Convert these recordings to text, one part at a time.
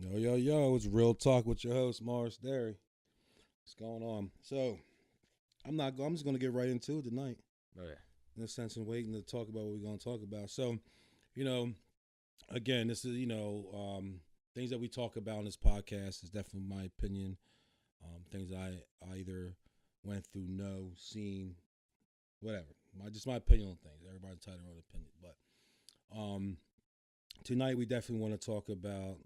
Yo, yo, yo, it's Real Talk with your host, Morris Derry. What's going on? So, I'm just going to get right into it tonight, Oh yeah, in a sense, and waiting to talk about what we're going to talk about. So, you know, again, this is, things that we talk about in this podcast is definitely my opinion. Things I either went through, know, seen, whatever. Just my opinion on things. Everybody's entitled to their own opinion. But tonight, we definitely want to talk about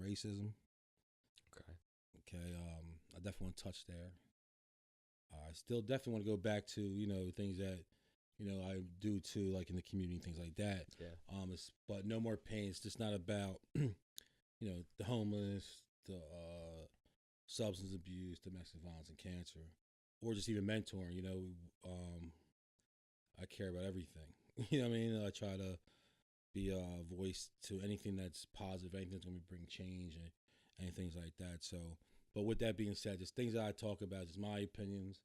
racism. okay. Okay, I definitely want to touch there. I still definitely want to go back to things that I do too, like in the community, things like that. Yeah, But no more pain. It's just not about the homeless, the substance abuse, domestic violence, and cancer, or just even mentoring. I care about everything. You know what I mean? I try to be a voice to anything that's positive, anything that's going to bring change, and things like that. So, but with that being said, just things that I talk about, just my opinions.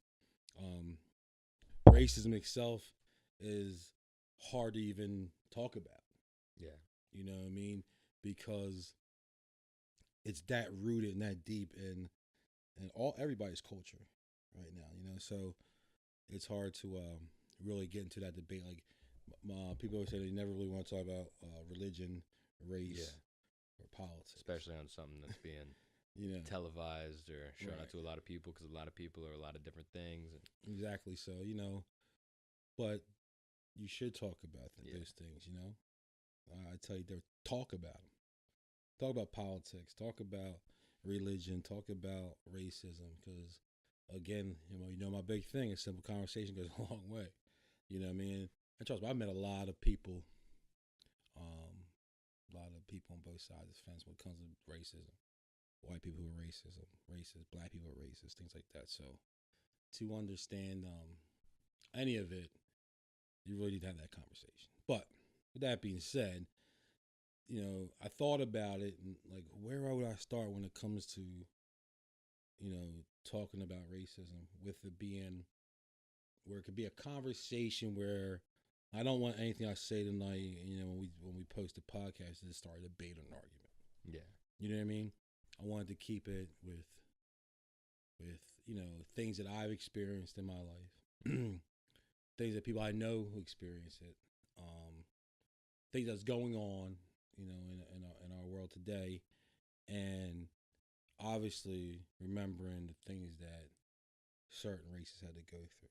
Um, Racism itself is hard to even talk about. yeah, You know what I mean? Because it's that rooted and that deep in all everybody's culture right now. So it's hard to really get into that debate. Like people always say they never really want to talk about religion, yeah. race, or politics. Especially on something that's being You know, televised or shown out right? to a lot of people because a lot of people are a lot of different things. And Exactly. So but you should talk about yeah, those things. I tell you, talk about them. Talk about politics. Talk about religion. Talk about racism. Because again, my big thing is simple conversation goes a long way. You know what I mean? And trust me, I met a lot of people, a lot of people on both sides of the fence when it comes to racism. White people who are racist, black people who are racist, things like that. So to understand any of it, you really need to have that conversation. But with that being said, I thought about it and like, where would I start when it comes to, talking about racism with it being where it could be a conversation where I don't want anything I say tonight, when we post a podcast to start a debate or an argument. yeah, You know what I mean? I wanted to keep it with things that I've experienced in my life, things that people I know who experience it, things that's going on, in our world today, and obviously remembering the things that certain races had to go through.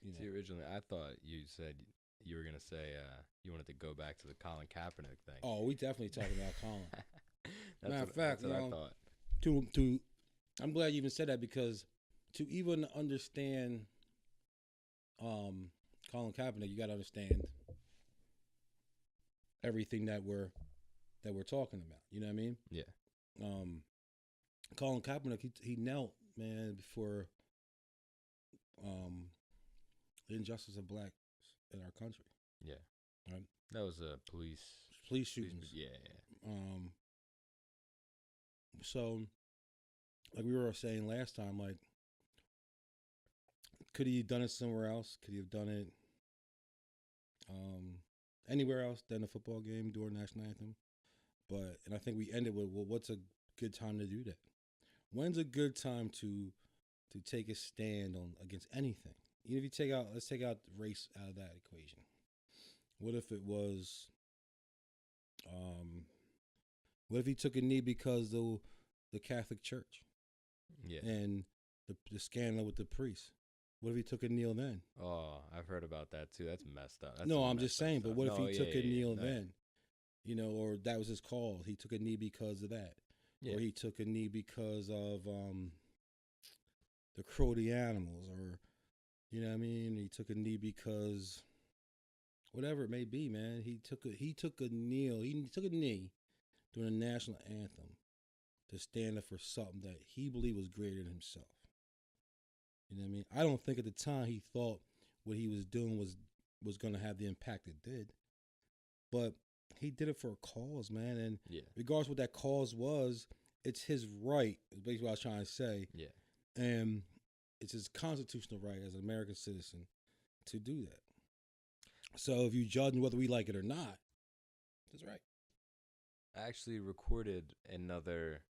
You See, know, originally I thought you said you were gonna say you wanted to go back to the Colin Kaepernick oh, we definitely talking about Colin. thing. Matter of That's fact, what I thought. to I'm glad you even said that because to even understand um, Colin Kaepernick, you got to understand everything that we're talking about. You know what I mean? Yeah, Um, Colin Kaepernick, he knelt, man, before um, the injustice of blacks in our country. yeah. Right? That was a Police police. shootings. Yeah, Um, so, like we were saying last time, like, could he have done it somewhere else? Could he have done it um, anywhere else than a football game during national anthem? And I think we ended with, well, what's a good time to do that? When's a good time to take a stand on against anything? Even if you let's take out race out of that equation. What if it was, um, what if he took a knee because the Catholic Church yeah. and the scandal with the priest? What if he took a kneel then? Oh, I've heard about that too. That's messed up. That's No, some I'm just messed up saying. But stuff. what if No, he yeah, took yeah, a yeah. kneel No, yeah. then? Or that was his call. He took a knee because of that, Yeah. or he took a knee because of the cruelty animals, or what I mean. He took a knee because whatever it may be, man. He took a knee during the national anthem to stand up for something that he believed was greater than himself. You know what I mean? I don't think at the time he thought what he was doing was going to have the impact it did, but he did it for a cause, man. And Yeah. regardless of what that cause was, it's his right. Is basically what I was trying to say, Yeah. and it's his constitutional right as an American citizen to do that. So if you judge whether we like it or not, that's right. I actually recorded another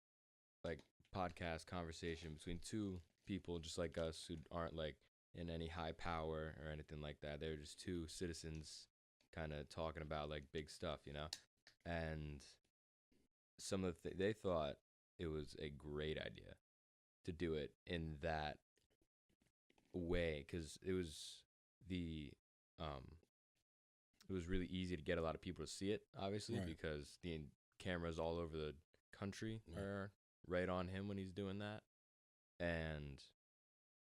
like podcast conversation between two people just like us who aren't like in any high power or anything like that. They're just two citizens kind of talking about like big stuff, you know? And some of they thought it was a great idea to do it in that way cuz the um it was really easy to get a lot of people to see it, obviously, Right. because the cameras all over the country Right. are right on him when he's doing that. And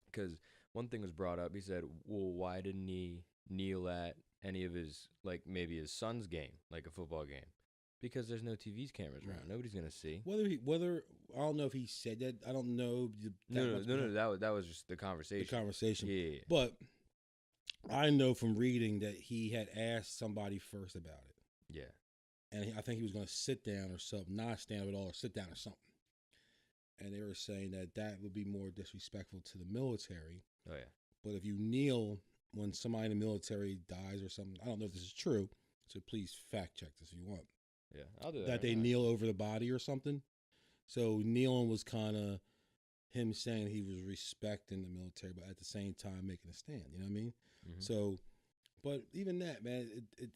because one thing was brought up, he said, well, why didn't he kneel at any of his, like maybe his son's game, like a football game? Because there's no TV's cameras around. Right. Nobody's going to see. Whether I don't know if he said that. I don't know No. That was just the conversation. the conversation. Yeah. But I know from reading that he had asked somebody first about it. Yeah. And I think he was going to sit down or something, not stand up at all, or sit down or something. And they were saying that would be more disrespectful to the military. Oh, yeah. But if you kneel when somebody in the military dies or something, I don't know if this is true, so please fact check this if you want. Yeah. I'll do that. That they kneel over the body or something. So kneeling was kind of him saying he was respecting the military, but at the same time making a stand. You know what I mean? Mm-hmm. So, but even that, man, it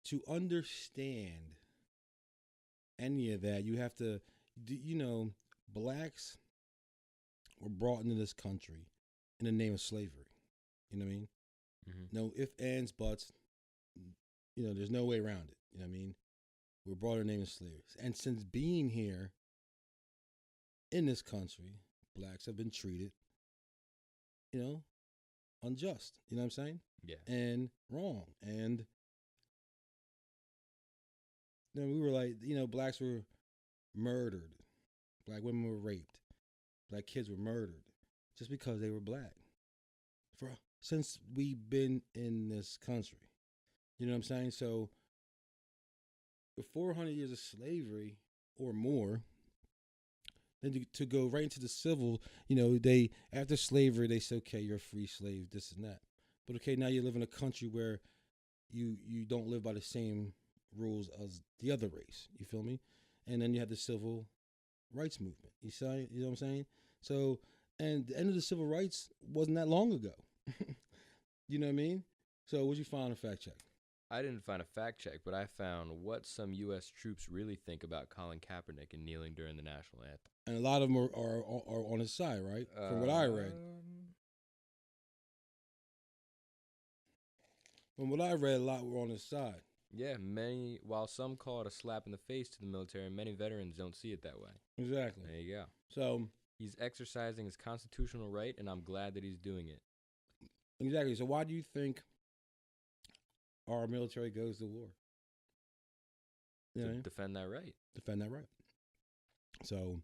to understand any of that, you have to, blacks were brought into this country in the name of slavery. You know what I mean? Mm-hmm. No ifs, ands, buts. There's no way around it. You know what I mean? We're brought in the name of slavery. And since being here in this country, blacks have been treated, unjust. You know what I'm saying? Yeah. And wrong. And we were like, blacks were murdered. Black women were raped. Black kids were murdered just because they were black. Since we've been in this country. You know what I'm saying? So, with 400 years of slavery or more, then to go right into the civil, they after slavery they say, okay, you're a free slave, this and that. But okay, now you live in a country where you don't live by the same rules as the other race. You feel me? And then you have the civil rights movement. You know what I'm saying? So, and the end of the civil rights wasn't that long ago. You know what I mean? So, what you find on fact check? I didn't find a fact check, but I found what some U.S. troops really think about Colin Kaepernick and kneeling during the national anthem. And a lot of them are on his side, right? From what I read. From what I read, a lot were on his side. Yeah, while some call it a slap in the face to the military, many veterans don't see it that way. Exactly. There you go. So he's exercising his constitutional right, and I'm glad that he's doing it. Exactly. So why do you think our military goes to war? To defend that right. Defend that right. So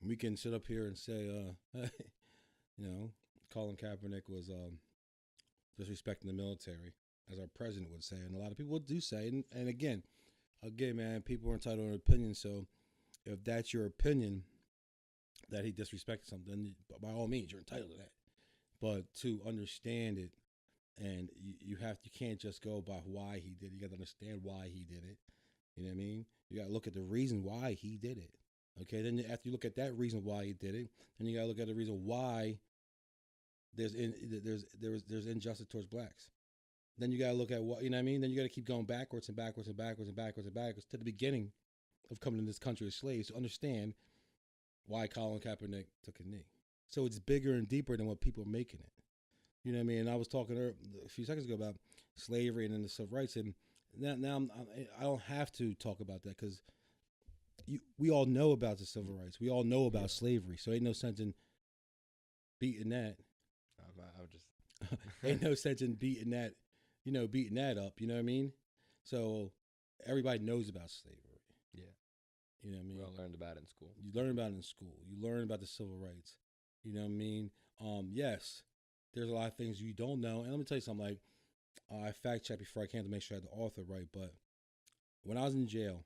we can sit up here and say, Colin Kaepernick was disrespecting the military, as our president would say, and a lot of people do say. And again, man, people are entitled to an opinion. So if that's your opinion that he disrespected something, by all means, you're entitled to that. But to understand it, and you can't just go by why he did it. You got to understand why he did it. You know what I mean? You got to look at the reason why he did it. Okay, then after you look at that reason why he did it, then you got to look at the reason why there's injustice towards blacks. Then you got to look at what, you know what I mean? Then you got to keep going backwards and backwards and backwards and backwards and backwards to the beginning of coming to this country as slaves to understand why Colin Kaepernick took a knee. So it's bigger and deeper than what people are making it. You know what I mean? And I was talking a few seconds ago about slavery and then the civil rights, and now I don't have to talk about that because we all know about the civil rights. We all know about slavery. So ain't no sense in beating that. I would just ain't no sense in beating that up. You know what I mean? So everybody knows about slavery. Yeah. You know what I mean? We all learned about it in school. You learn about it in school. You learn about the civil rights. You know what I mean? Yes, there's a lot of things you don't know. And let me tell you something, like, I fact checked before I came to make sure I had the author right, but when I was in jail,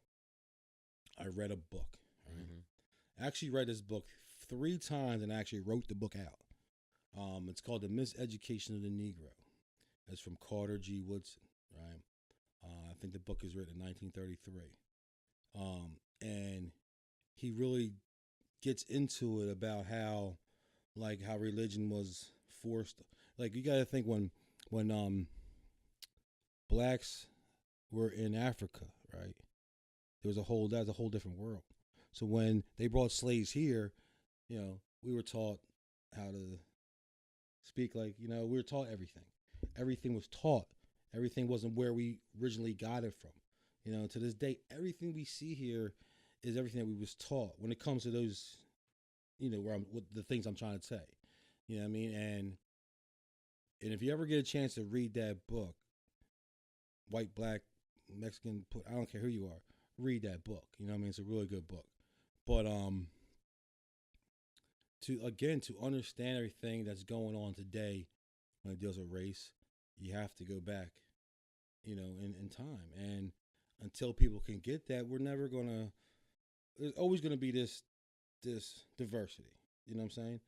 I read a book. Right? Mm-hmm. I actually read this book 3 times and I actually wrote the book out. It's called The Miseducation of the Negro. It's from Carter G. Woodson, right? I think the book is written in 1933. And he really gets into it about how, like, how religion was forced. Like, you got to think when blacks were in Africa, right? That's a whole different world. So when they brought slaves here, we were taught how to speak, like, we were taught everything. Everything was taught. Everything wasn't where we originally got it from. To this day, everything we see here is everything that we was taught when it comes to those, with the things I'm trying to say. You know what I mean? And if you ever get a chance to read that book, white, black, Mexican, I don't care who you are, read that book. You know what I mean? It's a really good book. But to understand everything that's going on today when it deals with race, you have to go back, in time. And until people can get that, there's always gonna be this diversity. You know what I'm saying?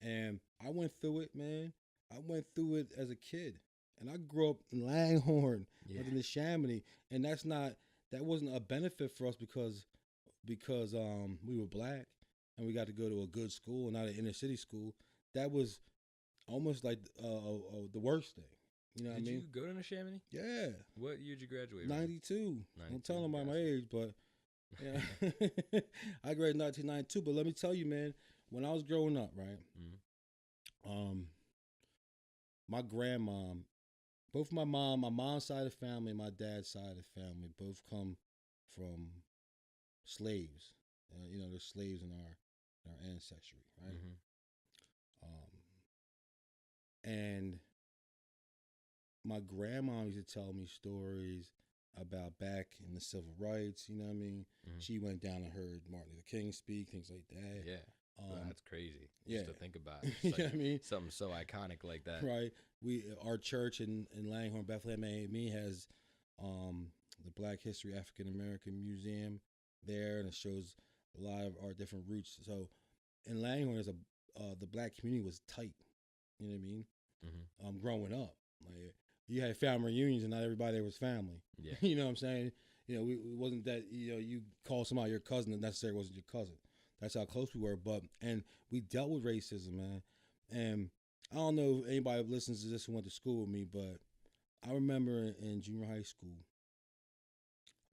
And I went through it, man. I went through it as a kid. And I grew up in Langhorne, within the Chamonix. And that wasn't a benefit for us because we were black and we got to go to a good school and not an inner city school. That was almost like the worst thing. You know what I mean? Did you go to Chamonix? Yeah. What year did you graduate? 92. I'm telling them by my age, but yeah. I graduated in 1992. But let me tell you, man, when I was growing up, right? Mm-hmm. My grandmom, both my mom's side of the family and my dad's side of the family both come from slaves. There's slaves in our ancestry, right? Mm-hmm. And my grandma used to tell me stories about back in the civil rights. You know what I mean? Mm-hmm. She went down and heard Martin Luther King speak, things like that. Yeah. That's crazy. Just to think about. You know what I mean? Something so iconic like that. Right. Our church in Langhorne, Bethlehem, A&M has the Black History African American Museum there, and it shows a lot of our different roots. So in Langhorne, the black community was tight. You know what I mean? Mm-hmm. Growing up, like, you had family reunions, and not everybody was family. Yeah. You know what I'm saying? It wasn't that you call somebody your cousin that necessarily wasn't your cousin. That's how close we were. And we dealt with racism, man. And I don't know if anybody listens to this who went to school with me, but I remember in junior high school,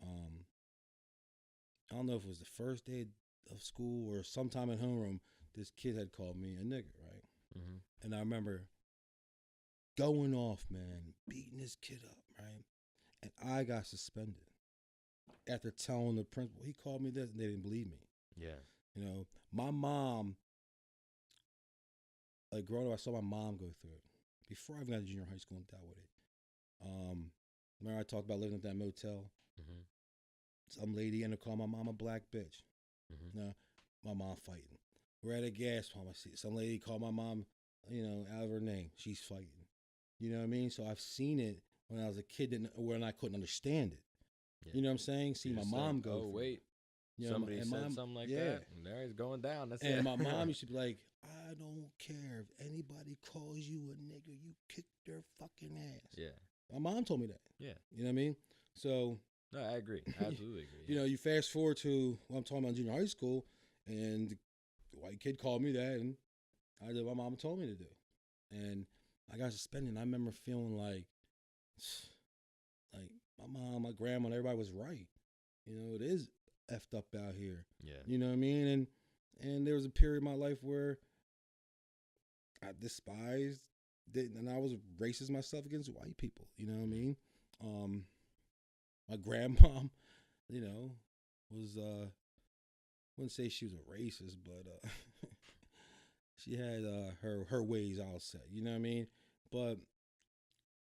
I don't know if it was the first day of school or sometime in homeroom, this kid had called me a nigger, right? Mm-hmm. And I remember going off, man, beating this kid up, right? And I got suspended after telling the principal. He called me this, and they didn't believe me. Yeah. My mom, like, growing up, I saw my mom go through it before I even got to junior high school and dealt with it. Remember I talked about living at that motel? Mm-hmm. Some lady ended up calling my mom a black bitch. Mm-hmm. My mom fighting. We're at a gas pump. I see some lady called my mom, out of her name. She's fighting. You know what I mean? So I've seen it when I was a kid when I couldn't understand it. Yeah. You know what I'm saying? See my mom go. Oh, wait. Somebody said something like that, and there he's going down. That's and it. My mom used to be like, I don't care if anybody calls you a nigger, you kick their fucking ass. Yeah. My mom told me that. Yeah. You know what I mean? So. No, I agree. I absolutely agree. Yeah. You fast forward to what I'm talking about in junior high school, and the white kid called me that, and I did what my mom told me to do. And I got suspended, and I remember feeling like my mom, my grandma, and everybody was right. It is effed up out here. Yeah. You know what I mean? And there was a period in my life where I despised it, and I was racist myself against white people. You know what I mean? My grandmom, was wouldn't say she was a racist, but she had her ways, I'll say. You know what I mean? But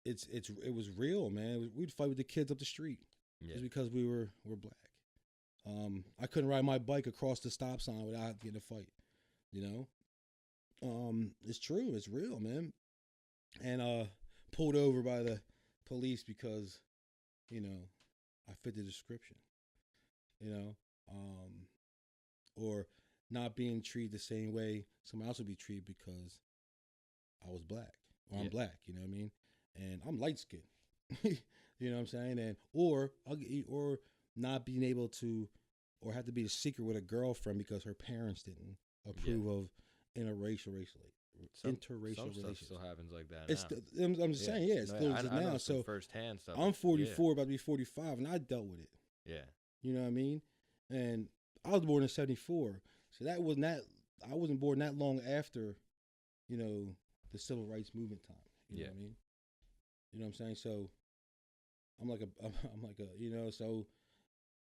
it was real, man. We'd fight with the kids up the street just because we're black. I couldn't ride my bike across the stop sign without getting a fight. It's true. It's real, man. And pulled over by the police because, I fit the description. Or not being treated the same way someone else would be treated because I was black or I'm black. You know what I mean? And I'm light skinned. You know what I'm saying? And or not being able to, or have to be a secret with a girlfriend because her parents didn't Yeah. approve of Some interracial stuff relations. still happens like that It's now. I'm just Yeah. saying, yeah, it No, still yeah, exists I know now. some So firsthand stuff. I'm Yeah. 44, about to be 45, and I dealt with it. Yeah. You know what I mean? And I was born in '74, so that was not. I wasn't born that long after, you know, the civil rights movement time. You know Yeah. what I mean? You know what I'm saying? So I'm like a, I'm like a, so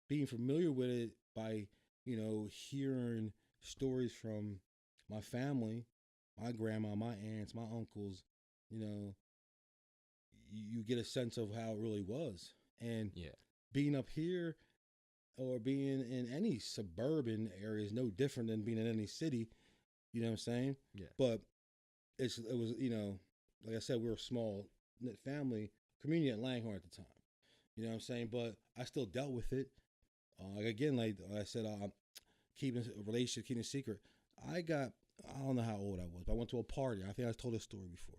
being familiar with it by, hearing stories from my family, my grandma, my aunts, my uncles, you know, you get a sense of how it really was. And Yeah. being up here or being in any suburban area is no different than being in any city. You know what I'm saying? Yeah. But it was, like I said, we were a small knit family community at Langhorne at the time. You know what I'm saying? But I still dealt with it. Again, like I said, keeping a relationship, keeping a secret. I don't know how old I was, but I went to a party. I think I told this story before.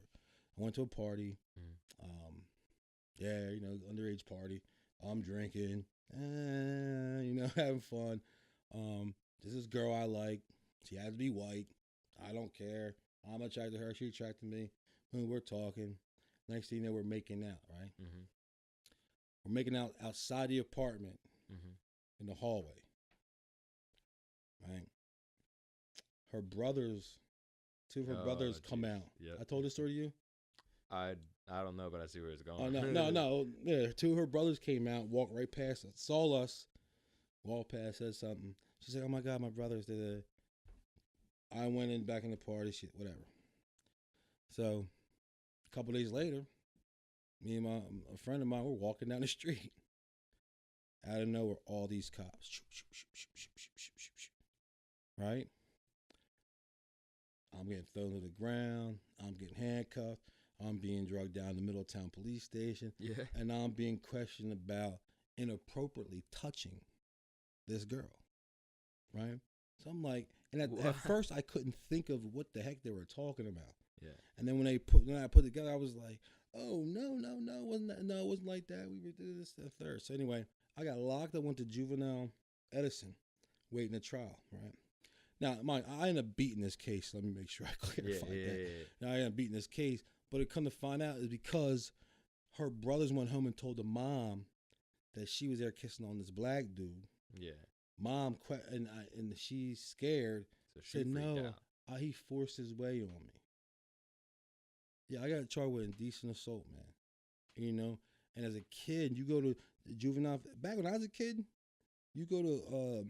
I went to a party. Mm. Yeah, underage party. I'm drinking, having fun. This girl I like. She had to be white. I don't care. I'm attracted to her. She attracted me. When we're talking, next thing you know, we're making out. Right? Mm-hmm. We're making out outside the apartment Mm-hmm. in the hallway. Right? Her brothers, two of her Oh, brothers come jeez. out. Yep. I told this story to you. I I don't know, but I see where it's going. Oh no. Yeah, two of her brothers came out, walked right past us, saw us, walked past, said something. She said, "Oh my God, my brothers did it." I went in back in the party, shit, whatever. So a couple days later, me and a friend of mine were walking down the street. Out of nowhere, all these cops, right? I'm getting thrown to the ground. I'm getting handcuffed. I'm being drugged down to Middletown Police Station, Yeah. and I'm being questioned about inappropriately touching this girl, right? So I'm like, and at first I couldn't think of what the heck they were talking about. Yeah. And then when I put it together, I was like, oh no, it wasn't like that. We were doing this, that, third. So anyway, I got locked. I went to juvenile Edison, waiting a trial, right? Now, I ended up beating this case. Let me make sure I clarify that. Now, I ended up beating this case, but it come to find out is because her brothers went home and told the mom that she was there kissing on this black dude. Yeah. Mom and she's scared. So she Said freaked no, out. he forced his way on me. Yeah, I got charged with indecent assault, man. And as a kid, you go to the juvenile. Back when I was a kid, you go to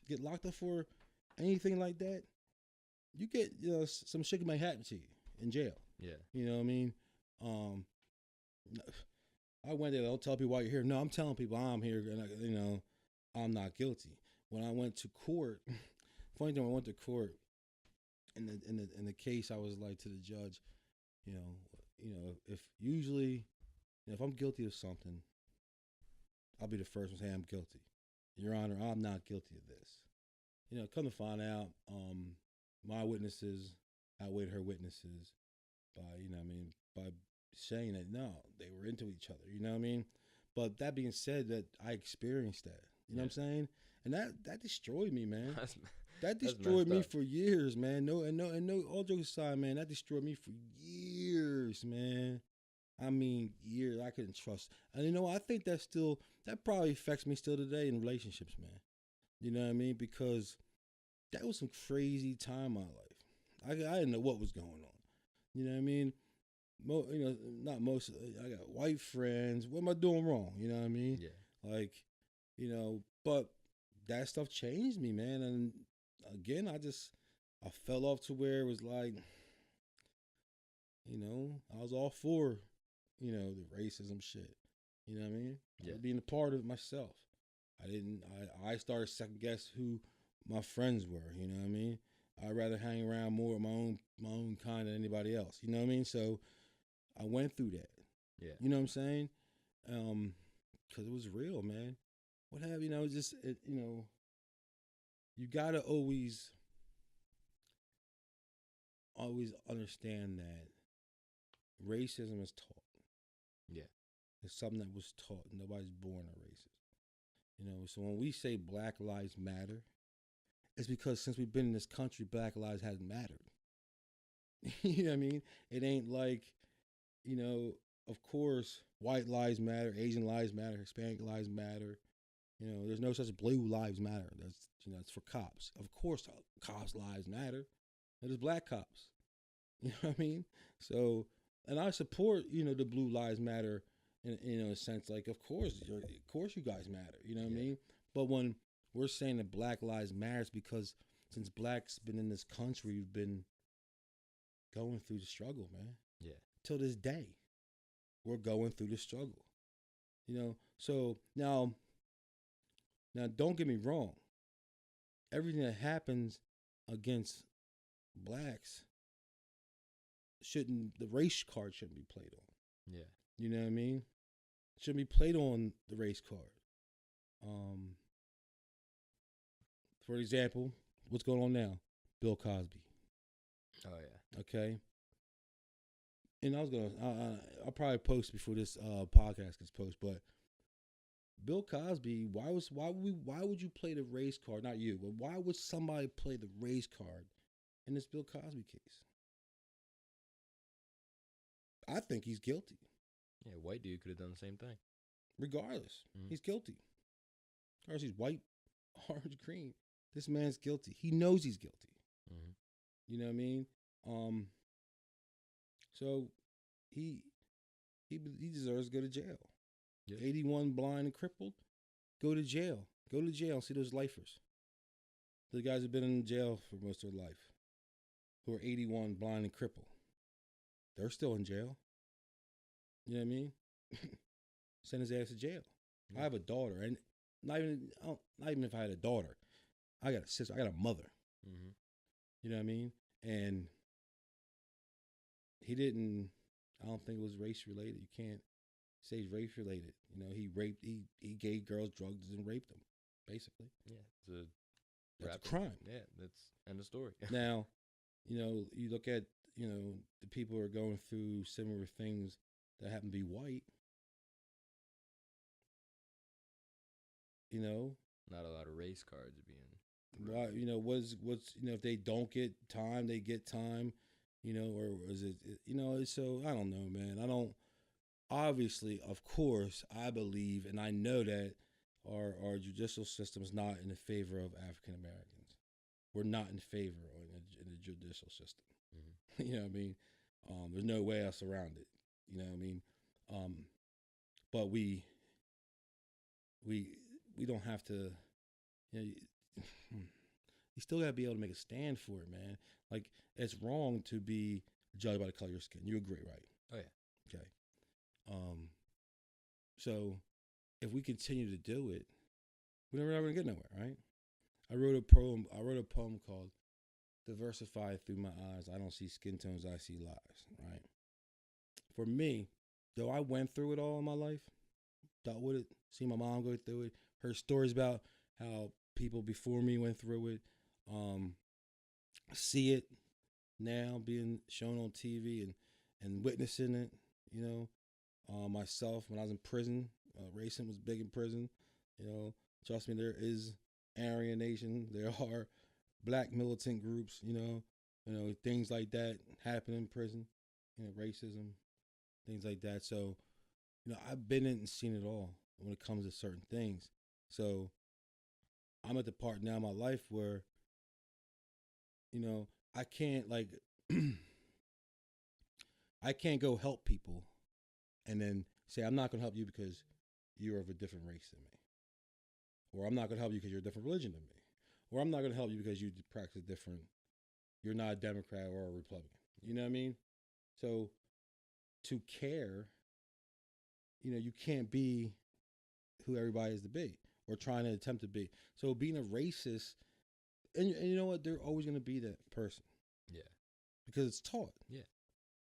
get locked up for anything like that. You get some shit might happen to you in jail. Yeah. You know what I mean? I went there. Don't tell people why you're here. No, I'm telling people I'm here, and I'm not guilty. When I went to court, funny thing, when I went to court, in the case, I was like to the judge, if usually, if I'm guilty of something, I'll be the first one to say I'm guilty. Your Honor, I'm not guilty of this. Come to find out, my witnesses outweighed her witnesses by, by saying that no, they were into each other. You know what I mean? But that being said, that I experienced that. You know what I'm saying? And that destroyed me, man. That destroyed me for years, man. No, all jokes aside, man, that destroyed me for years, man. I mean, years. I couldn't trust. And I think that probably affects me still today in relationships, man. You know what I mean? Because that was some crazy time in my life. I didn't know what was going on. You know what I mean? Not most. I got white friends. What am I doing wrong? You know what I mean? Yeah. Like, but that stuff changed me, man. And again, I fell off to where it was like, I was all for, the racism shit. You know what I mean? Yeah. Being a part of it myself. I started second guess who my friends were. You know what I mean? I'd rather hang around more with my own kind than anybody else. You know what I mean? So I went through that. Yeah. You know what I'm saying? Because it was real, man. What have you gotta always understand that racism is taught. Yeah. It's something that was taught. Nobody's born a racist. So when we say Black Lives Matter, it's because since we've been in this country, Black lives hasn't mattered. You know what I mean? It ain't like, you know, of course, white lives matter, Asian lives matter, Hispanic lives matter. There's no such blue lives matter. It's for cops. Of course, cops' lives matter. There's black cops. You know what I mean? So, and I support, the blue lives matter in a sense, like, of course you guys matter. You know what I mean? But when we're saying that Black lives matters, because since blacks been in this country, we've been going through the struggle, man. Yeah. Till this day, we're going through the struggle. So now don't get me wrong. Everything that happens against blacks the race card shouldn't be played on. Yeah. You know what I mean? Shouldn't be played on the race card. For example, what's going on now? Bill Cosby. Oh yeah. Okay. And I'll probably post before this podcast gets posted, but Bill Cosby, why would you play the race card? Not you, but why would somebody play the race card in this Bill Cosby case? I think he's guilty. Yeah, white dude could have done the same thing. Regardless, he's guilty. Regardless, he's white, orange, green. This man's guilty. He knows he's guilty. Mm-hmm. You know what I mean? So he deserves to go to jail. Yeah. 81 blind and crippled. Go to jail. Go to jail and see those lifers. The guys have been in jail for most of their life, who are 81 blind and crippled. They're still in jail. You know what I mean? Send his ass to jail. Yeah. I have a daughter, and not even if I had a daughter, I got a sister. I got a mother. Mm-hmm. You know what I mean? And he didn't. I don't think it was race related. You can't say he's race related. He raped. He gave girls drugs and raped them, basically. Yeah, that's a crime. Yeah, that's end of story. Now, you look at the people who are going through similar things that happen to be white. Not a lot of race cards being. Why? What's if they don't get time, they get time. Or is it? So I don't know, man. I don't. Obviously, of course, I believe and I know that our judicial system is not in the favor of African Americans. We're not in favor in the judicial system. Mm-hmm. You know what I mean? There's no way else around it. You know what I mean? But we don't have to. You still gotta be able to make a stand for it, man. Like, it's wrong to be judged by the color of your skin. You agree, right? Oh yeah. Okay. So if we continue to do it, we're never gonna get nowhere, right? I wrote a poem called "Diversify Through My Eyes. I don't see skin tones, I see lives." Right? For me, though I went through it all in my life, dealt with it, seen my mom go through it, heard stories about how people before me went through it, see it now being shown on TV and witnessing it, myself when I was in prison, racing was big in prison, trust me, there is Aryan Nation, there are black militant groups, things like that happen in prison, racism, things like that. So, I've been in and seen it all when it comes to certain things. So I'm at the part now in my life where, I can't I can't go help people and then say, I'm not going to help you because you're of a different race than me. Or I'm not going to help you because you're a different religion than me. Or I'm not going to help you because you practice you're not a Democrat or a Republican. You know what I mean? So to care, you can't be who everybody is to be or trying to attempt to be. So being a racist, and you know what? They're always going to be that person. Yeah. Because it's taught. Yeah.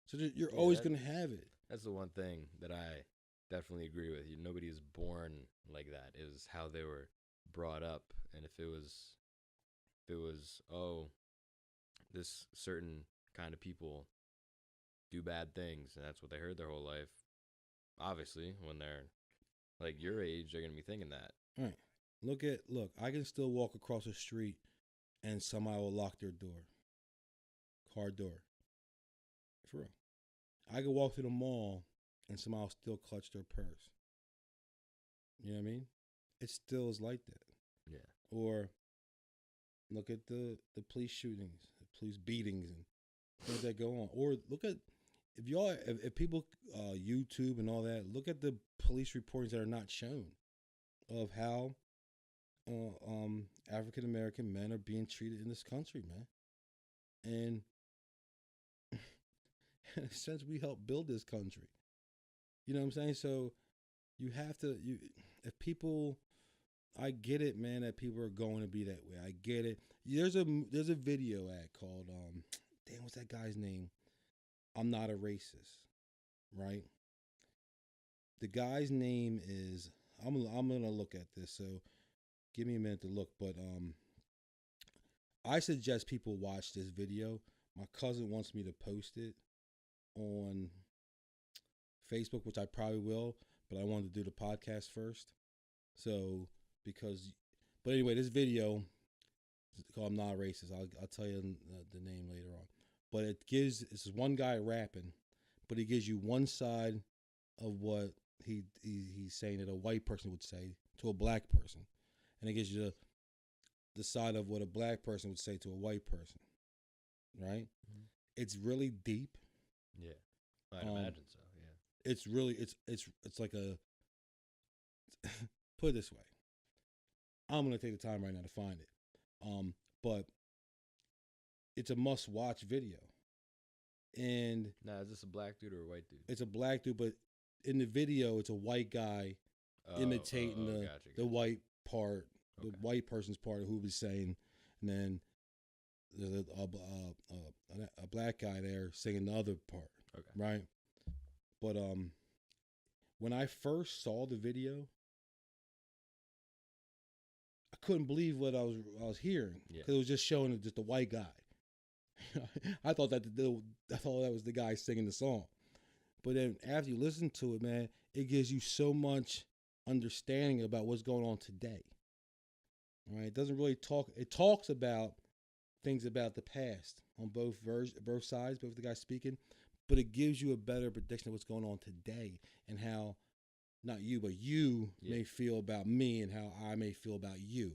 So you're always going to have it. That's the one thing that I definitely agree with you. Nobody is born like that. It was how they were brought up. And if it was, oh, this certain kind of people do bad things, and that's what they heard their whole life, obviously, when they're like your age, they're gonna be thinking that. All right. Look, I can still walk across the street and somebody will lock their door. Car door. For real. I can walk through the mall and somebody will still clutch their purse. You know what I mean? It still is like that. Yeah. Or look at the police shootings, the police beatings, and things that go on. Or look at if people YouTube and all that, look at the police reports that are not shown of how African American men are being treated in this country, man. And in a sense, we helped build this country. You know what I'm saying? So you have to if people. I get it, man, that people are going to be that way. I get it. There's a video ad called damn, what's that guy's name? I'm Not a Racist, right? The guy's name is I'm gonna look at this, so give me a minute to look. But I suggest people watch this video. My cousin wants me to post it on Facebook, which I probably will, but I wanted to do the podcast first. So but anyway, this video is called "I'm Not Racist." I'll tell you the name later on. But it's one guy rapping, but he gives you one side of what he's saying that a white person would say to a black person, and it gives you the side of what a black person would say to a white person. Right? Mm-hmm. It's really deep. Yeah, I'd imagine so. Yeah, it's really it's like a put it this way. I'm gonna take the time right now to find it, but it's a must-watch video. And now, is this a black dude or a white dude? It's a black dude, but in the video, it's a white guy imitating the white part, the white person's part of who he's saying, and then there's a black guy there singing the other part, right? But when I first saw the video, I couldn't believe what I was hearing because it was just showing just a white guy. I thought that was the guy singing the song, but then after you listen to it, man, it gives you so much understanding about what's going on today. All right, it doesn't really talk. It talks about things about the past on both sides, both the guys speaking, but it gives you a better prediction of what's going on today and how. Not you, but you may feel about me and how I may feel about you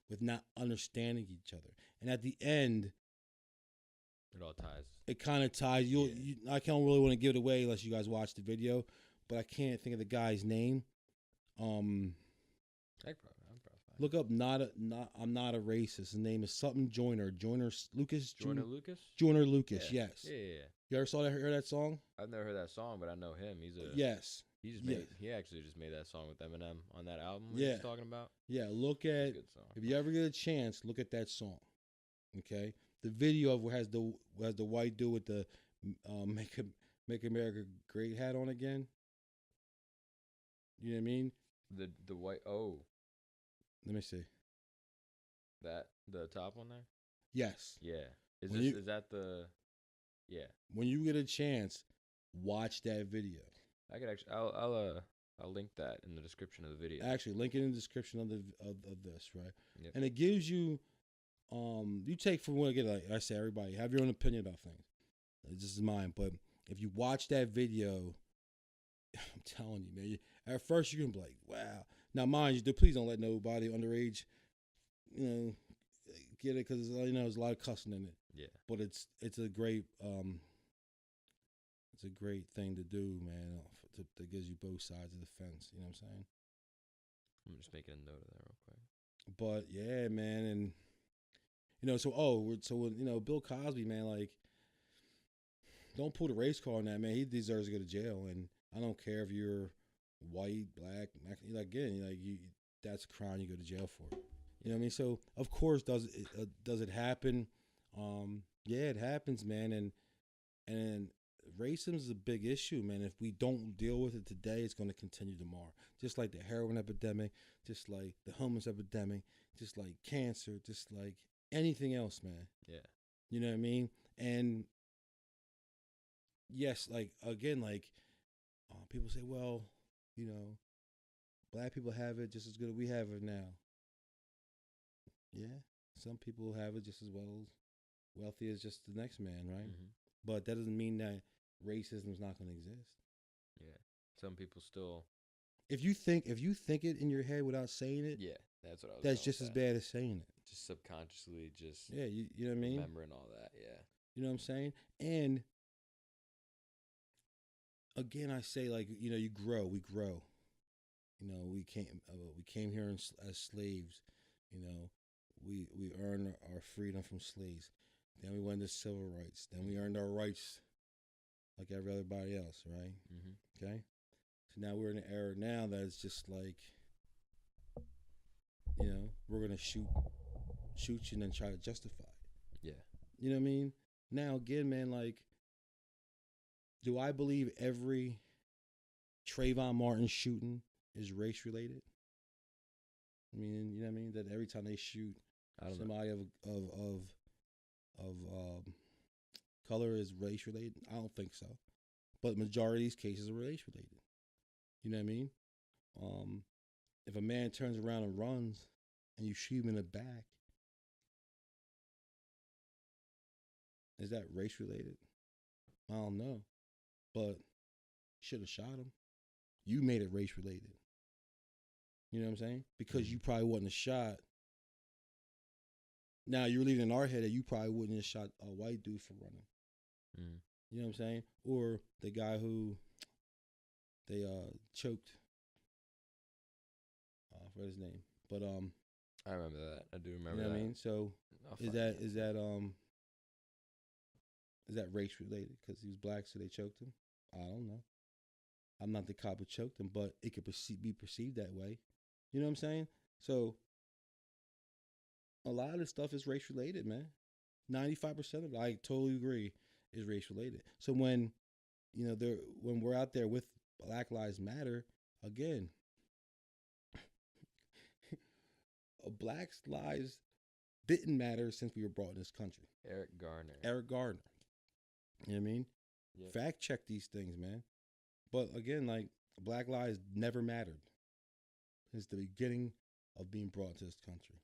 with not understanding each other. And at the end, it all ties. It kind of ties. I can't really want to give it away unless you guys watch the video, but I can't think of the guy's name. I'm probably look up I'm Not a Racist. His name is something Joyner Lucas. Joyner Lucas. Joyner Lucas. Yeah. Yes. Yeah. You ever heard that song? I've never heard that song, but I know him. Yes. He actually just made that song with Eminem on that album we was talking about. Yeah, good song. If you ever get a chance, look at that song. Okay? The video of has the white dude with the Make America Great hat on again. You know what I mean? The white Let me see. That the top one there? Yes. Yeah. Is that the When you get a chance, watch that video. I could actually I'll link that in the description of the video. Actually, link it in the description of this, right? Yep. And it gives you you take from what I get, like I say, everybody have your own opinion about things. This is mine, but if you watch that video, I'm telling you, man, at first you're gonna be like, wow. Now, mind you, please don't let nobody underage, get it because there's a lot of cussing in it. Yeah. But it's a great thing to do, man. That gives you both sides of the fence. You know what I'm saying? I'm just making a note of that real quick. But yeah, man, and Bill Cosby, man, like, don't pull the race card on that, man. He deserves to go to jail, and I don't care if you're white, black, that's a crime you go to jail for. You know what I mean? So of course, does it happen? Yeah, it happens, man, and racism is a big issue, man. If we don't deal with it today, it's going to continue tomorrow. Just like the heroin epidemic, just like the homeless epidemic, just like cancer, just like anything else, man. Yeah. You know what I mean? And yes, like again, like People say, well, you know, black people have it just as good as we have it now. Yeah, some people have it just as well as wealthy as just the next man, right? Mm-hmm. But that doesn't mean that racism is not going to exist. Yeah. Some people still. If you think it in your head without saying it, Yeah, that's what I was. that's going just with as that. bad as saying it. Just subconsciously, just Yeah, you know what I mean? remembering all that. Yeah. You know what I'm saying? And again, I say, like, you know, we grow. You know, we came here as slaves. You know, we earned our freedom from slaves. Then we went to civil rights. Then we earned our rights like everybody else, right? Mm-hmm. Okay. So now we're in an era now that it's just like, you know, we're gonna shoot you and then try to justify it. Yeah. You know what I mean? Now again, man, like, do I believe every Trayvon Martin shooting is race related? I mean, you know what I mean? That every time they shoot I don't know. somebody of color is race related? I don't think so. But majority of these cases are race related. You know what I mean? If a man turns around and runs and you shoot him in the back, is that race related? I don't know. But should have shot him. You made it race related. You know what I'm saying? Because you probably wasn't a shot. Now you're leaving in our head that you probably wouldn't have shot a white dude for running. Mm. You know what I'm saying? Or the guy who they choked. I forgot his name. But I remember that. I do remember you know that. what I mean? So is that race related? Because he was black, so they choked him? I don't know. I'm not the cop who choked him, but it could be perceived that way. You know what I'm saying? So a lot of this stuff is race related, man. 95% of it, I totally agree, is race related. So when when we're out there with Black Lives Matter, again, Black lives didn't matter since we were brought in this country. Eric Garner. Eric Gardner. You know what I mean? Yep. Fact check these things, man. But again, like, Black lives never mattered since the beginning of being brought to this country.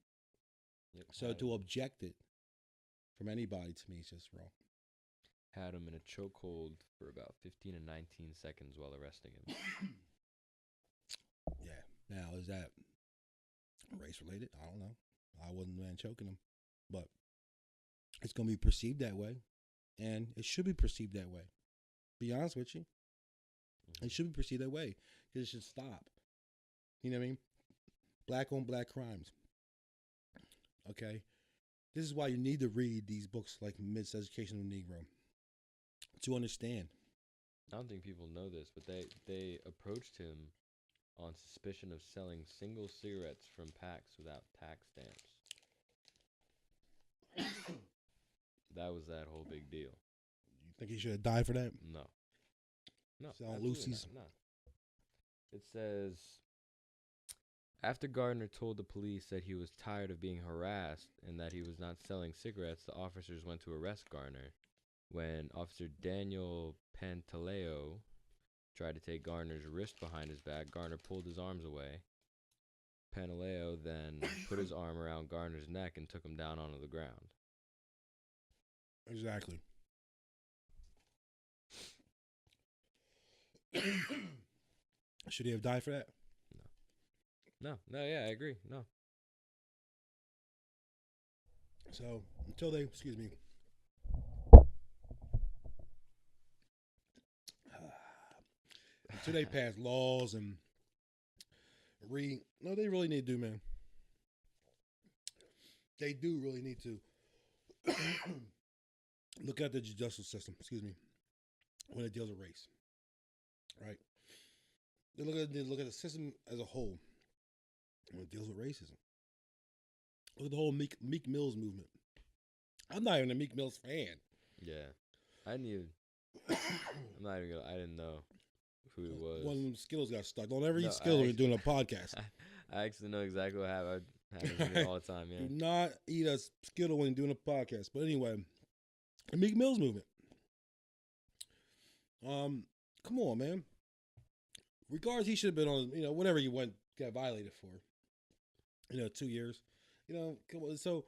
Yep. So to object it from anybody, to me, is just wrong. Had him in a chokehold for about 15 and 19 seconds while arresting him. Yeah. Now, is that race related? I don't know. I wasn't the man choking him. But it's going to be perceived that way. And it should be perceived that way. Be honest with you. Mm-hmm. It should be perceived that way. Because it should stop. You know what I mean? Black on black crimes. Okay? This is why you need to read these books like Miseducation of the Negro. To understand. I don't think people know this, but they approached him on suspicion of selling single cigarettes from packs without tax stamps. That was that whole big deal. You think he should have died for that? No. No. Selling absolutely Lucy's? not. No. It says, after Gardner told the police that he was tired of being harassed and that he was not selling cigarettes, the officers went to arrest Garner. When Officer Daniel Pantaleo tried to take Garner's wrist behind his back, Garner pulled his arms away. Pantaleo then put his arm around Garner's neck and took him down onto the ground. Exactly. Should he have died for that? No, yeah, I agree. No. So until they pass laws and no, they really need to do, man. They do really need to look at the justice system, when it deals with race. Right? They look at the system as a whole when it deals with racism. Look at the whole Meek Mills movement. I'm not even a Meek Mills fan. Yeah. I didn't even. I'm not even gonna. I didn't know who it was. One of them Skittles got stuck. Don't ever eat Skittles when you're doing a podcast. I actually know exactly what happened. I happen to all the time, yeah. Do not eat a Skittle when you're doing a podcast. But anyway, the Meek Mills movement. Come on, man. regardless, he should have been on, whatever he got violated for, 2 years. Come on. So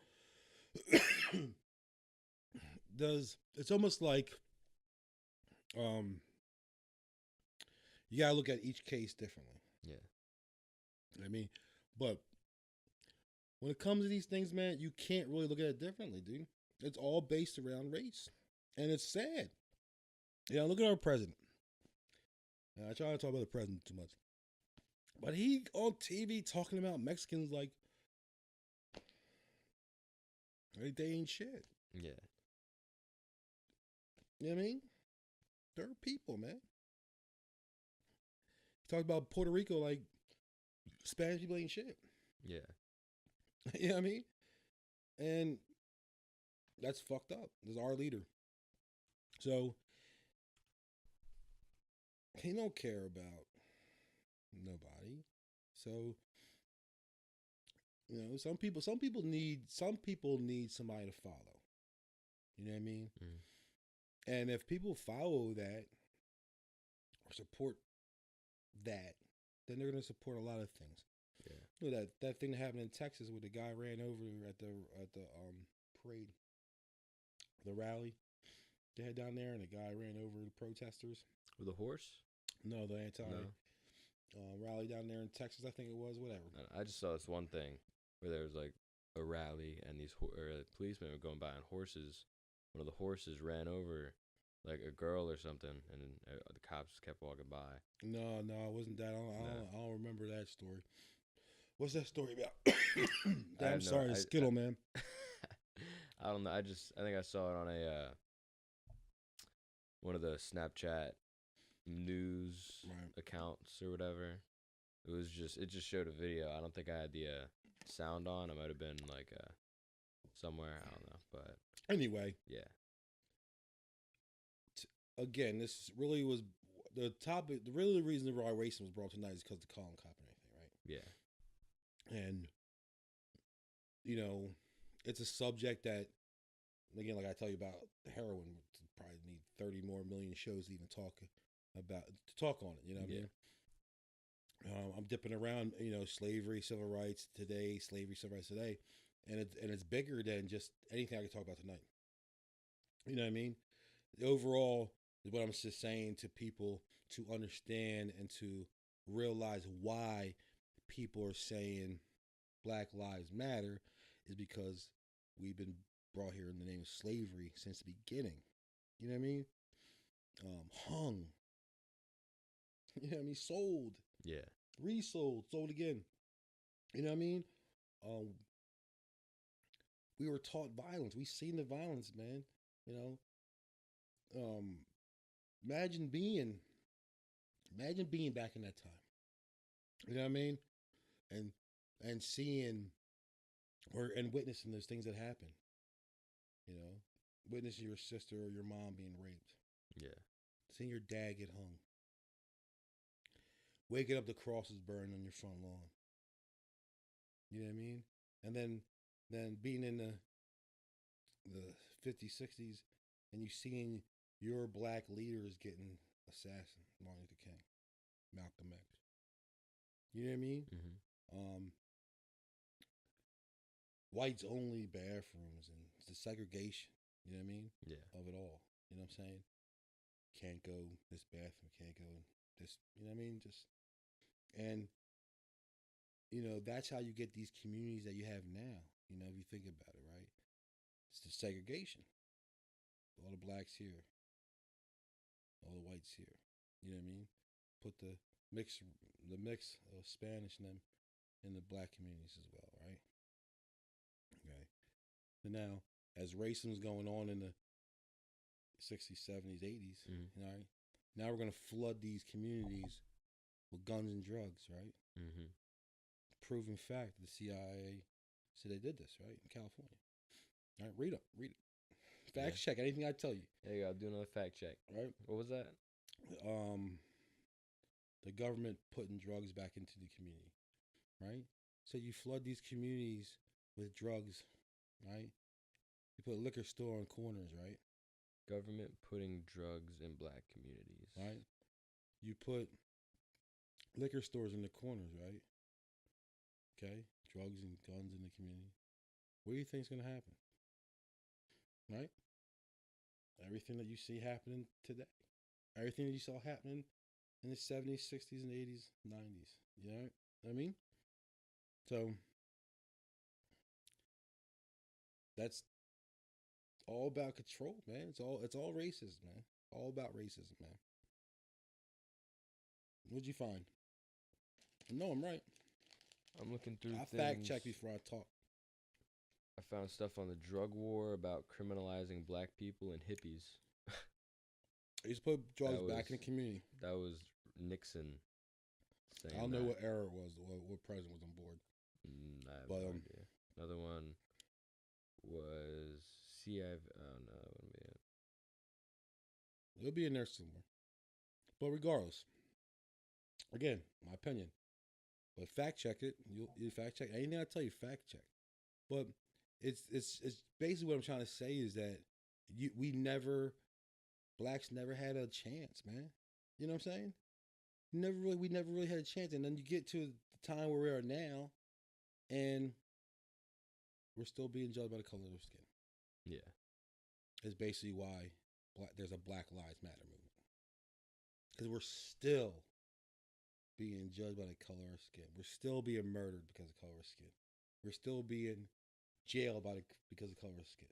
it's almost like um you gotta look at each case differently. Yeah. I mean, but when it comes to these things, man, you can't really look at it differently, dude. It's all based around race, and it's sad. Look at our president. I try to talk about the president too much, but he on TV talking about Mexicans like they ain't shit. Yeah. You know what I mean? They're people, man. He talked about Puerto Rico like Spanish people ain't shit. Yeah. You know what I mean? And that's fucked up. This is our leader. So he don't care about nobody. So some people need somebody to follow. You know what I mean? Mm. And if people follow that or support that, then they're going to support a lot of things. Yeah. That thing that happened in Texas where the guy ran over at the parade, the rally they had down there, and the guy ran over the protesters. With a horse? No, the anti rally down there in Texas, I think it was. Whatever. I just saw this one thing where there was like a rally and these policemen were going by on horses. One of the horses ran over like a girl or something, and the cops kept walking by. No, it wasn't that. I don't remember that story. What's that story about? I'm sorry, Skittle, man. I don't know. I think I saw it on a one of the Snapchat news accounts or whatever. It just showed a video. I don't think I had the sound on. I might have been like somewhere. I don't know, but anyway, yeah. Again, this really was the topic. The really reason why racism was brought tonight is because of the Colin Kaepernick thing, right? Yeah. And it's a subject that, again, like I tell you about the heroin, probably need 30 more million shows to even talk on it. You know what I mean? I'm dipping around, slavery, civil rights today, and it's bigger than just anything I could talk about tonight. You know what I mean? The overall is what I'm just saying to people to understand and to realize why people are saying Black Lives Matter is because we've been brought here in the name of slavery since the beginning. You know what I mean? Hung. You know what I mean? Sold. Yeah. Resold. Sold again. You know what I mean? We were taught violence. We seen the violence, man. Imagine being back in that time. You know what I mean? And seeing and witnessing those things that happen. Witnessing your sister or your mom being raped. Yeah. Seeing your dad get hung. Waking up, the crosses burn on your front lawn. You know what I mean? And then being in the 50s, 60s, and you seeing your black leaders getting assassinated. Martin Luther King, Malcolm X. You know what I mean? Mm-hmm. Whites only bathrooms and the segregation. You know what I mean? Yeah. Of it all. You know what I'm saying? Can't go this bathroom. Can't go this. You know what I mean? And that's how you get these communities that you have now. If you think about it, right? It's the segregation. All the blacks here, all the whites here. You know what I mean? Put the mix of Spanish in the black communities as well, right? Okay. So now, as racism's going on in the 60s, 70s, 80s, right? Now we're gonna flood these communities with guns and drugs, right? Mm-hmm. Proven fact, the CIA said they did this, right, in California. All right, read it. Fact check anything I tell you. There you go. I'll do another fact check. Right. What was that? The government putting drugs back into the community, right? So you flood these communities with drugs, right? You put a liquor store on corners, right? Government putting drugs in black communities. Right. You put liquor stores in the corners, right? Okay, drugs and guns in the community. What do you think is going to happen? Right? Everything that you see happening today, everything that you saw happening in the 70s, 60s, and 80s, 90s. You know what I mean? So that's all about control, man. It's all racism, man. All about racism, man. What'd you find? No, I'm right. I'm looking through I fact things. check before I talk. I found stuff on the drug war about criminalizing black people and hippies. I used to put drugs That was back in the community. that was Nixon I saying don't know that. what era it was, what president was on board. I have But no idea. Another one was CIV. Oh no, that wouldn't be it. it'll be in there somewhere. But regardless, again, my opinion. But fact check it. You fact check anything I tell you. Fact check. But it's basically what I'm trying to say is that we never blacks never had a chance, man. You know what I'm saying? We never really had a chance, and then you get to the time where we are now, and we're still being judged by the color of their skin. Yeah. Is basically why there's a Black Lives Matter movement, because we're still being judged by the color of our skin. We're still being murdered because of the color of skin. We're still being jailed because of the color of skin.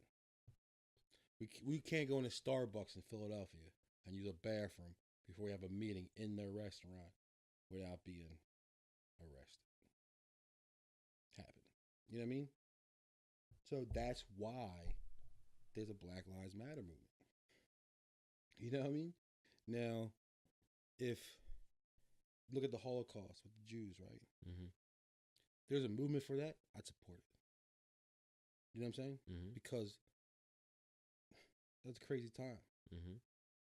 We can't go into Starbucks in Philadelphia and use a bathroom before we have a meeting in their restaurant without being arrested. Happen. You know what I mean? So that's why there's a Black Lives Matter movement. You know what I mean? Now, if look at the Holocaust with the Jews, right? Mm-hmm. There's a movement for that, I'd support it. You know what I'm saying? Mm-hmm. Because that's a crazy time. Mm-hmm.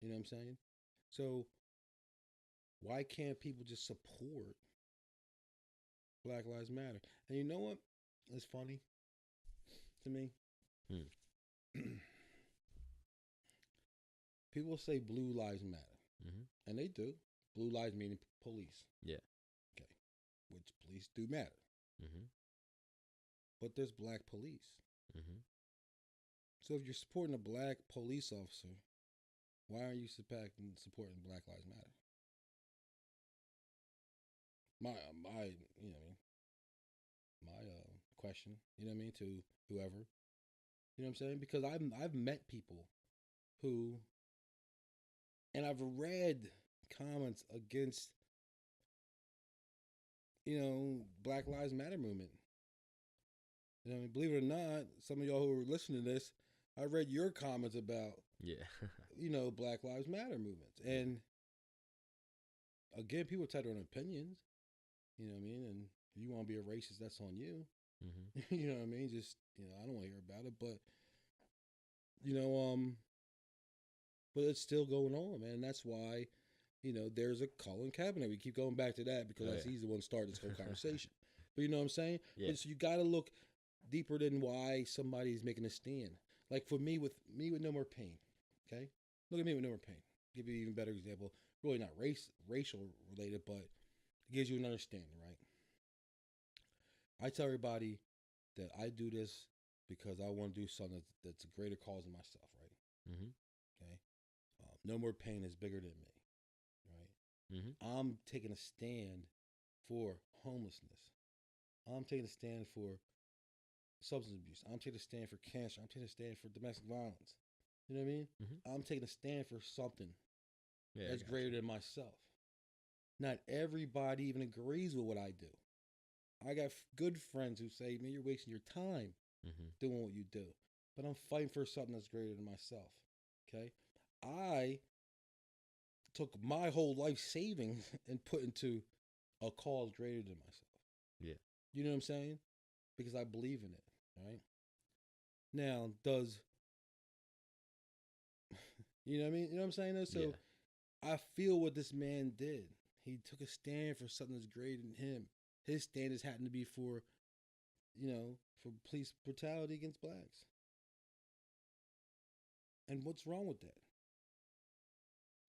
You know what I'm saying? So why can't people just support Black Lives Matter? And you know what? It's funny to me. People say blue lives matter. Mm-hmm. And they do. Blue lives meaning police. Yeah. Okay. Which police do matter. Mm-hmm. But there's black police. Mm-hmm. So if you're supporting a black police officer, why aren't you supporting Black Lives Matter? My you know my question, you know what I mean, to whoever, you know what I'm saying, because I've met people who, and I've read comments against, Black Lives Matter movement. You know, what I mean, believe it or not, some of y'all who are listening to this, I read your comments about, Yeah. Black Lives Matter movements, and again, people have their own opinions. You know what I mean? And if you want to be a racist, that's on you. Mm-hmm. You know what I mean? Just, I don't want to hear about it, but you know, but it's still going on, man. And that's why, there's a Colin Kaepernick. We keep going back to that because he's the one starting this whole conversation. But you know what I'm saying? Yeah. But so you got to look deeper than why somebody's making a stand. Like for me with No More Pain. Okay, look at me with No More Pain. Give you an even better example. Really not racial related, but it gives you an understanding, right? I tell everybody that I do this because I want to do something that's a greater cause than myself, right? Mm-hmm. Okay. No More Pain is bigger than me, right? Mm-hmm. I'm taking a stand for homelessness. I'm taking a stand for substance abuse. I'm taking a stand for cancer. I'm taking a stand for domestic violence. You know what I mean? Mm-hmm. I'm taking a stand for something that's I greater than myself. Not everybody even agrees with what I do. I got good friends who say, man, you're wasting your time doing what you do. But I'm fighting for something that's greater than myself. Okay? I took my whole life savings and put into a cause greater than myself. Yeah. You know what I'm saying? Because I believe in it. Right? Now, you know what I mean? You know what I'm saying? Though? So I feel what this man did. He took a stand for something that's greater than him. His stand just happened to be for police brutality against blacks. And what's wrong with that?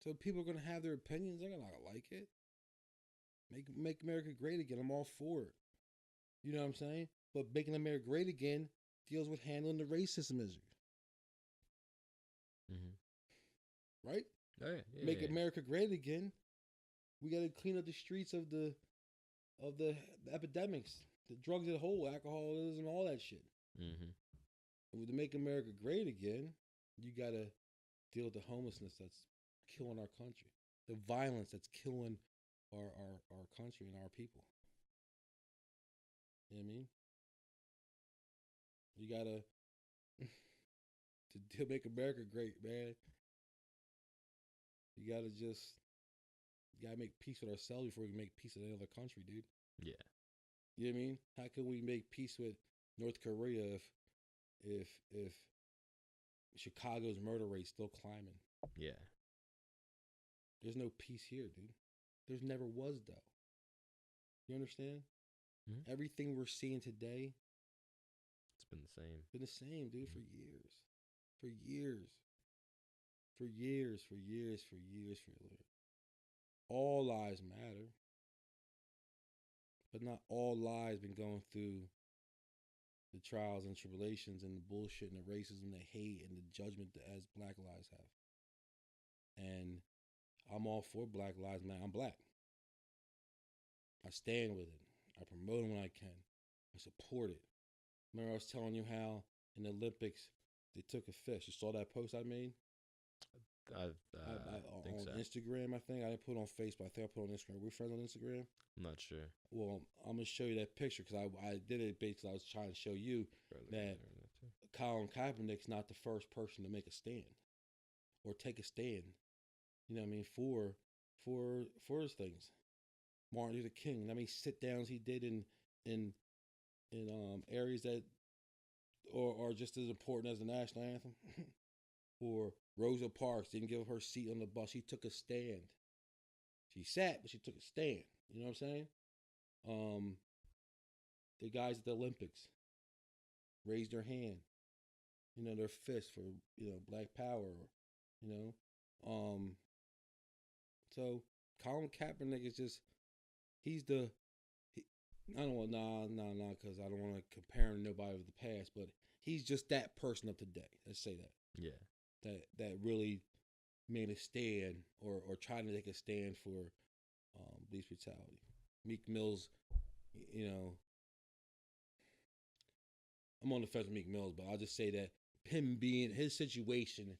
So people are going to have their opinions. They're not going to like it. Make America great again. I'm all for it. You know what I'm saying? But making America great again deals with handling the racism issue, right? Oh yeah, Make America great again. We got to clean up the streets of the epidemics, the drugs as a whole, alcoholism, all that shit. And to make America great again, you got to deal with the homelessness that's killing our country, the violence that's killing our country and our people. You know what I mean? You gotta to make America great, man. You gotta make peace with ourselves before we can make peace with any other country, dude. Yeah. You know what I mean? How can we make peace with North Korea if Chicago's murder rate's still climbing? Yeah. There's no peace here, dude. There's never was, though. You understand? Everything we're seeing today, it's been the same. Been the same, dude, for years. For years. For years, for years, for years, for years. All lives matter. But not all lives been going through the trials and tribulations and the bullshit and the racism, the hate, and the judgment that as black lives have. And I'm all for Black Lives Matter. I'm black. I stand with it. I promote it when I can. I support it. Remember I was telling you how in the Olympics they took a fish. You saw that post I made? I think on so. Instagram, I think. I didn't put it on Facebook. I think I put it on Instagram. We're friends on Instagram? I'm not sure. Well, I'm going to show you that picture because I did it because I was trying to show you that Colin Kaepernick's not the first person to make a stand or take a stand, you know what I mean, for his things. Martin Luther King, how many sit downs he did in areas that are just as important as the national anthem. Or Rosa Parks didn't give her seat on the bus. She took a stand. She sat, but she took a stand. You know what I'm saying? The guys at the Olympics raised their hand, you know, their fist for, you know, Black Power, you know. So Colin Kaepernick is just, I don't want, because I don't want to compare him to nobody of the past, but he's just that person of today. Let's say that. Yeah. That really made a stand or trying to take a stand for police brutality. Meek Mill's, you know, I'm on the fence with Meek Mills, but I'll just say that him being his situation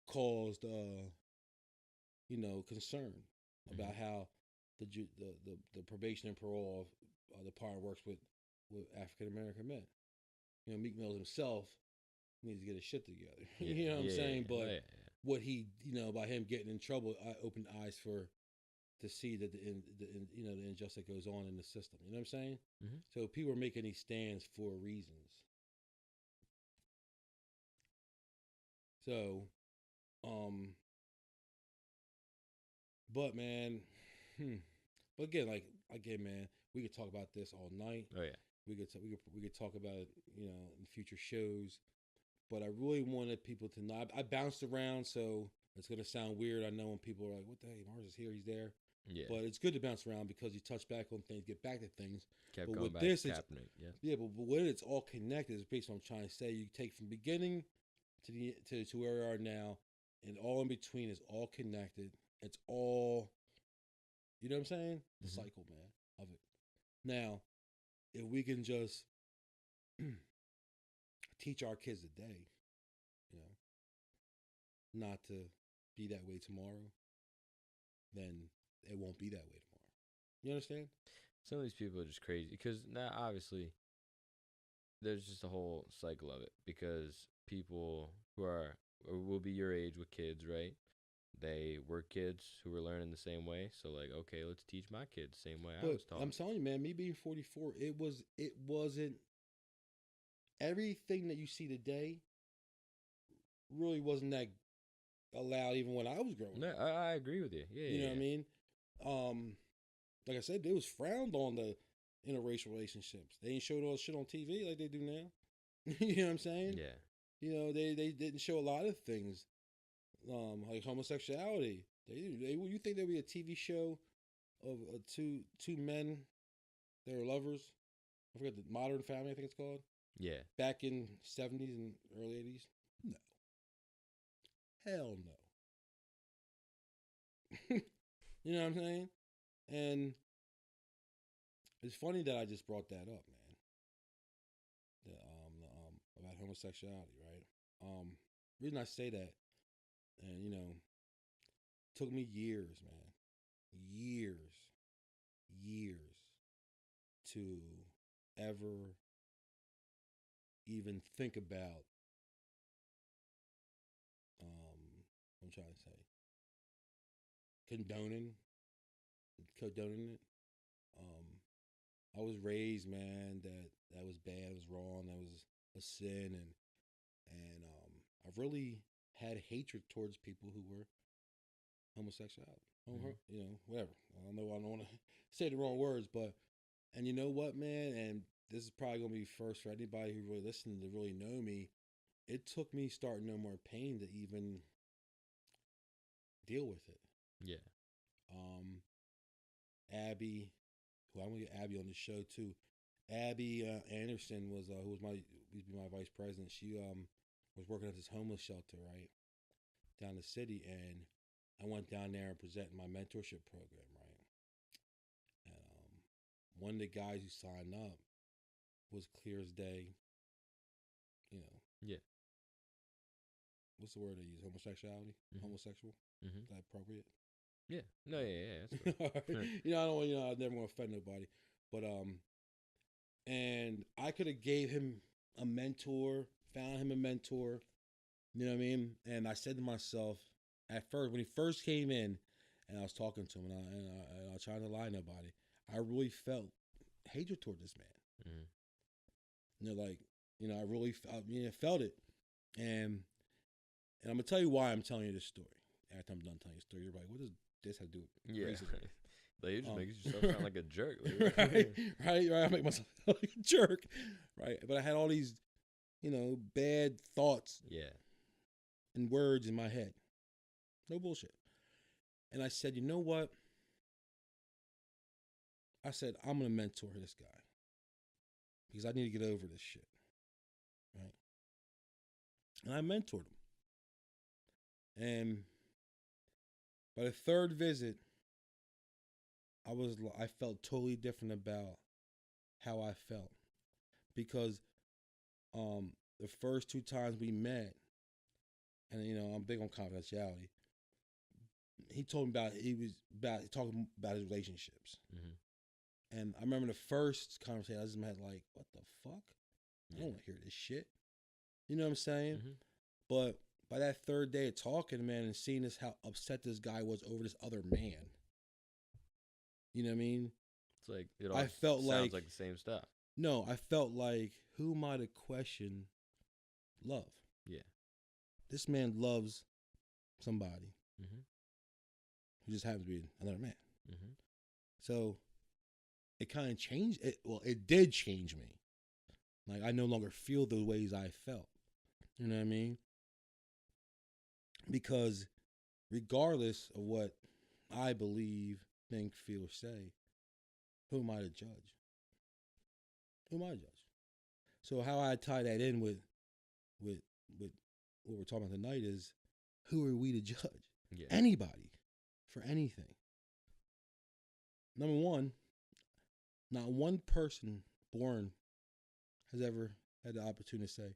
caused, you know, concern about how the probation and parole department works with African American men. You know, Meek Mills himself needs to get his shit together. Yeah, you know what I'm saying? Yeah, but what he, you know, by him getting in trouble, I opened eyes to see that the injustice that goes on in the system. You know what I'm saying? So people are making these stands for reasons. So, but man, but again, man, we could talk about this all night. Oh yeah, we could talk about it, you know, in future shows. But I really wanted people to know. I bounced around, so it's gonna sound weird. I know when people are like, "What the heck? Mars is here, he's there." Yeah. But it's good to bounce around because you touch back on things, get back to things. Kept but going with back this, to Kaepernick, but when it's all connected, is basically what I'm trying to say. You take from beginning to where we are now, and all in between is all connected. It's all, you know what I'm saying? The cycle, man, of it. Now, if we can just teach our kids today, you know, not to be that way tomorrow, then it won't be that way tomorrow. You understand? Some of these people are just crazy because now obviously there's just a whole cycle of it because people who are or will be your age with kids, right? They were kids who were learning the same way. So like, okay, let's teach my kids the same way I was taught. I'm telling you, man, me being 44, it wasn't everything that you see today really wasn't that allowed even when I was growing up. No, I agree with you. Yeah. You know what I mean? Like I said, it was frowned on the interracial relationships. They ain't showed all the shit on TV like they do now. You know what I'm saying? Yeah. You know, they didn't show a lot of things, like homosexuality. You think there'd be a TV show of two men that were lovers. I forget the Modern Family, I think it's called. Yeah. Back in '70s and early '80s. No, hell no. You know what I'm saying? And it's funny that I just brought that up, man. About homosexuality, right? Reason I say that, and took me years, man, years to ever even think about. I'm trying to say condoning, condoning it. Um, I was raised, man, that was bad, it was wrong, that was a sin, and I really had hatred towards people who were homosexual. Whatever. I don't want to say the wrong words, but and you know what, man, and this is probably gonna be first for anybody who really listened to really know me. It took me starting No More Pain to even deal with it. Yeah. Um, Abby, who I'm gonna get Abby on the show too. Abby Anderson was who was used to be my vice president. She was working at this homeless shelter right down the city, and I went down there and presented my mentorship program, right. And one of the guys who signed up was clear as day. You know, Yeah. what's the word they use? Homosexuality, homosexual. Mm-hmm. Is that appropriate? Yeah. No. Yeah. That's cool. I don't. I never want to offend nobody, but and I could have gave him a mentor, found him a mentor. You know what I mean? And I said to myself at first, when he first came in, and I was talking to him, and I tried to lie to nobody, I really felt hatred toward this man. Mm-hmm. I really felt it, and I'm gonna tell you why I'm telling you this story. After I'm done telling you the story, you're like, what does this have to do with racism? Like, you just make yourself sound like a jerk. Right. I make myself sound like a jerk, right? But I had all these, bad thoughts, and words in my head. No bullshit. And I said, you know what? I said, I'm gonna mentor this guy because I need to get over this shit, right? And I mentored him. And by the third visit, I felt totally different about how I felt because the first two times we met, and I'm big on confidentiality. He told me he was talking about his relationships, and I remember the first conversation I just had like, what the fuck? I don't want to hear this shit. You know what I'm saying? But by that third day of talking, man, and seeing how upset this guy was over this other man. You know what I mean? It's like it all sounds like the same stuff. No, I felt like, who am I to question love? Yeah. This man loves somebody who just happens to be another man. So it kind of changed it. Well, it did change me. Like, I no longer feel the ways I felt. You know what I mean? Because regardless of what I believe, think, feel, or say, who am I to judge? Who am I to judge? So how I tie that in with what we're talking about tonight is, who are we to judge? Yeah. Anybody for anything. Number one, not one person born has ever had the opportunity to say,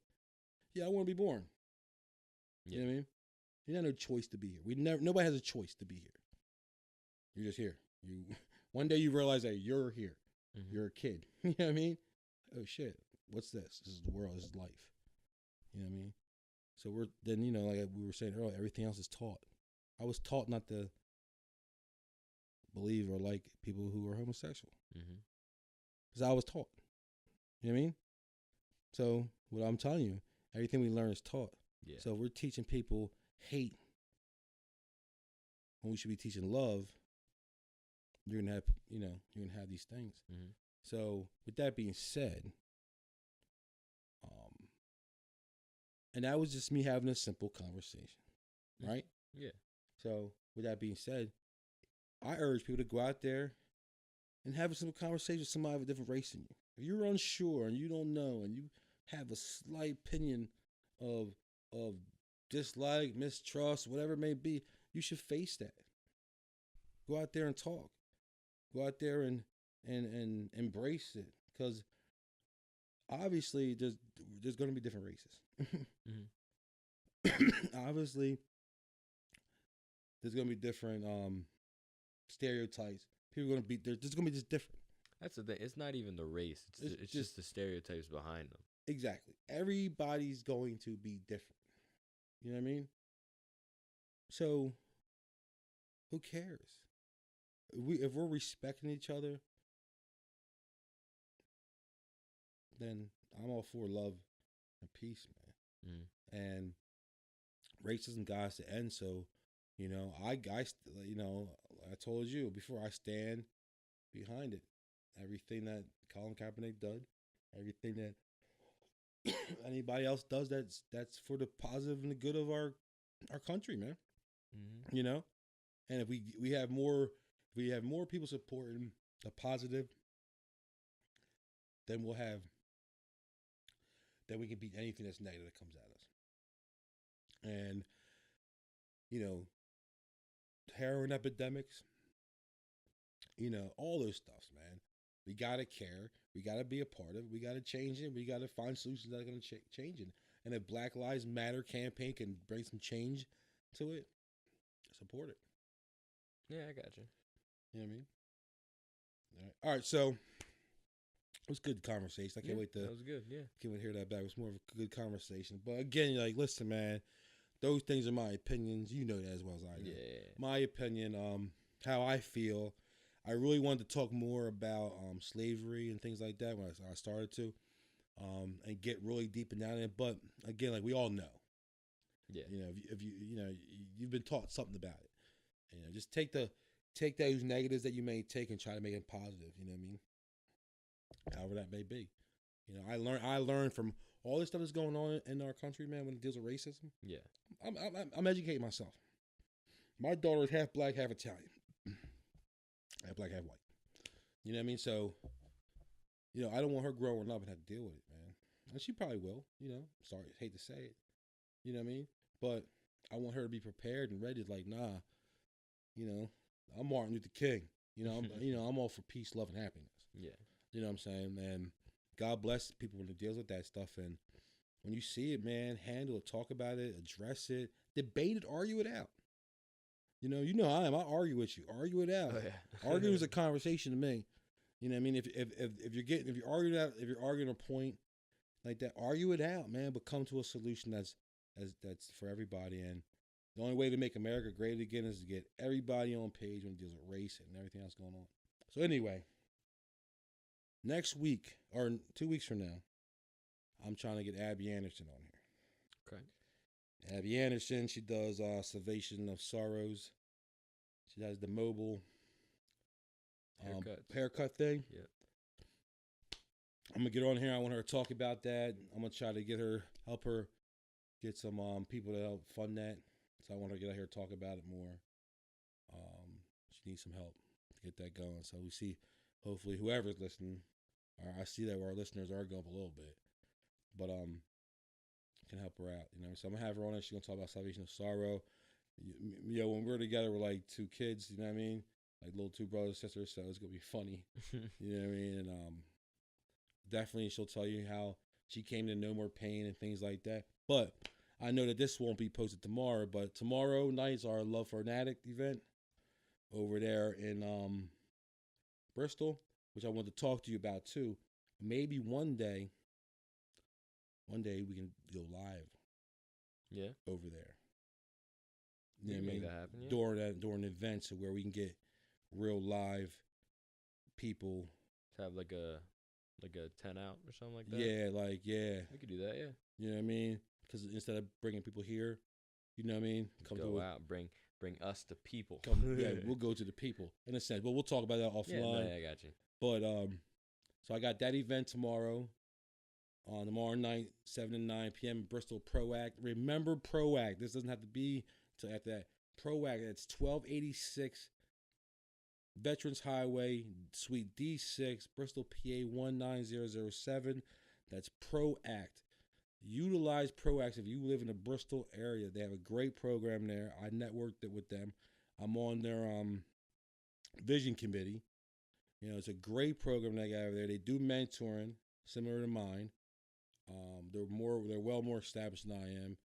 yeah, I want to be born. You know what I mean? You have no choice to be here. Nobody has a choice to be here. You're just here. One day you realize that you're here. You're a kid. You know what I mean? Oh shit. What's this? This is the world. This is life. You know what I mean? So like we were saying earlier, everything else is taught. I was taught not to believe or like people who are homosexual. Because I was taught. You know what I mean? So what I'm telling you, everything we learn is taught. Yeah. So if we're teaching people hate when we should be teaching love, you're gonna have these things. So with that being said, and that was just me having a simple conversation, right? Yeah. So with that being said, I urge people to go out there and have some conversation with somebody of a different race than you. If you're unsure and you don't know and you have a slight opinion of of dislike, mistrust, whatever it may be, you should face that. Go out there and talk. Go out there and embrace it, because obviously there's going to be different races. Obviously, there's going to be different stereotypes. People are going to be there's going to be just different. That's the thing. It's not even the race. It's just the stereotypes behind them. Exactly. Everybody's going to be different. You know what I mean? So, who cares? If we're respecting each other, then I'm all for love and peace, man. And racism got to end. So, you know, I told you before, I stand behind it. Everything that Colin Kaepernick did, everything that anybody else does, that's for the positive and the good of our country, man. You know, and if we have more people supporting the positive, then we can beat anything that's negative that comes at us. And you know, heroin epidemics, you know, all those stuffs, man. We gotta care. We gotta be a part of it. We gotta change it. We gotta find solutions that are gonna change it. And if Black Lives Matter campaign can bring some change to it, support it. Yeah, I got you. You know what I mean? All right, so it was good conversation. I can't wait to. That was good. Yeah, can't wait to hear that back. It was more of a good conversation. But again, like, listen, man, those things are my opinions. You know that as well as I do. Yeah. My opinion, how I feel. I really wanted to talk more about slavery and things like that when I started to, and get really deep and down in it. But again, like we all know, yeah, you know, if you've been taught something about it, you know, just take those negatives that you may take and try to make it positive. You know what I mean? However that may be. You know, I learned from all this stuff that's going on in our country, man. When it deals with racism, yeah, I'm educating myself. My daughter is half black, half Italian. Half black, half white. You know what I mean? So, you know, I don't want her growing up and have to deal with it, man. And she probably will, you know. Sorry, hate to say it. You know what I mean? But I want her to be prepared and ready. Like, nah, you know, I'm Martin Luther King. You know, I'm all for peace, love, and happiness. Yeah. You know what I'm saying? And God bless people when it deals with that stuff. And when you see it, man, handle it, talk about it, address it, debate it, argue it out. You know I am. I argue with you. Argue it out. Oh, yeah. Arguing is a conversation to me. You know what I mean? If you're arguing a point like that, argue it out, man. But come to a solution that's for everybody. And the only way to make America great again is to get everybody on page when it deals with race and everything else going on. So anyway, next week or 2 weeks from now, I'm trying to get Abby Anderson on here. Okay. Abby Anderson, she does Salvation of Sorrows. She does the mobile haircut thing. Yeah. I'm gonna get her on here. I want her to talk about that. I'm gonna try to help her get some people to help fund that. So I want her to get out here and talk about it more. She needs some help to get that going. So we see, hopefully, whoever's listening, I see that our listeners are going up a little bit, but can help her out, you know. So I'm gonna have her on, and she's gonna talk about Salvation of Sorrow. You know, when we're together, we're like two kids, you know what I mean, like little two brothers, sisters. So it's gonna be funny, you know what I mean. And definitely, she'll tell you how she came to No More Pain and things like that. But I know that this won't be posted tomorrow. But tomorrow night's our Love for an Addict event over there in Bristol, which I want to talk to you about too. Maybe one day we can go live. Yeah. Over there. You know, make that happen. Yeah? During events where we can get real live people. To have like a 10 out or something like that. Yeah. We could do that. Yeah. You know what I mean? Because instead of bringing people here, you know what I mean? Go out, bring us the people. Yeah, we'll go to the people in a sense, but we'll talk about that offline. Yeah, I got you. But so I got that event tomorrow night, 7 to 9 p.m. Bristol ProAct. Remember ProAct. This doesn't have to be till after that. ProAct. It's 1286 Veterans Highway, Suite D6, Bristol, PA 19007. That's ProAct. Utilize ProAct if you live in the Bristol area. They have a great program there. I networked it with them. I'm on their vision committee. You know, it's a great program they got over there. They do mentoring, similar to mine. They're well more established than I am.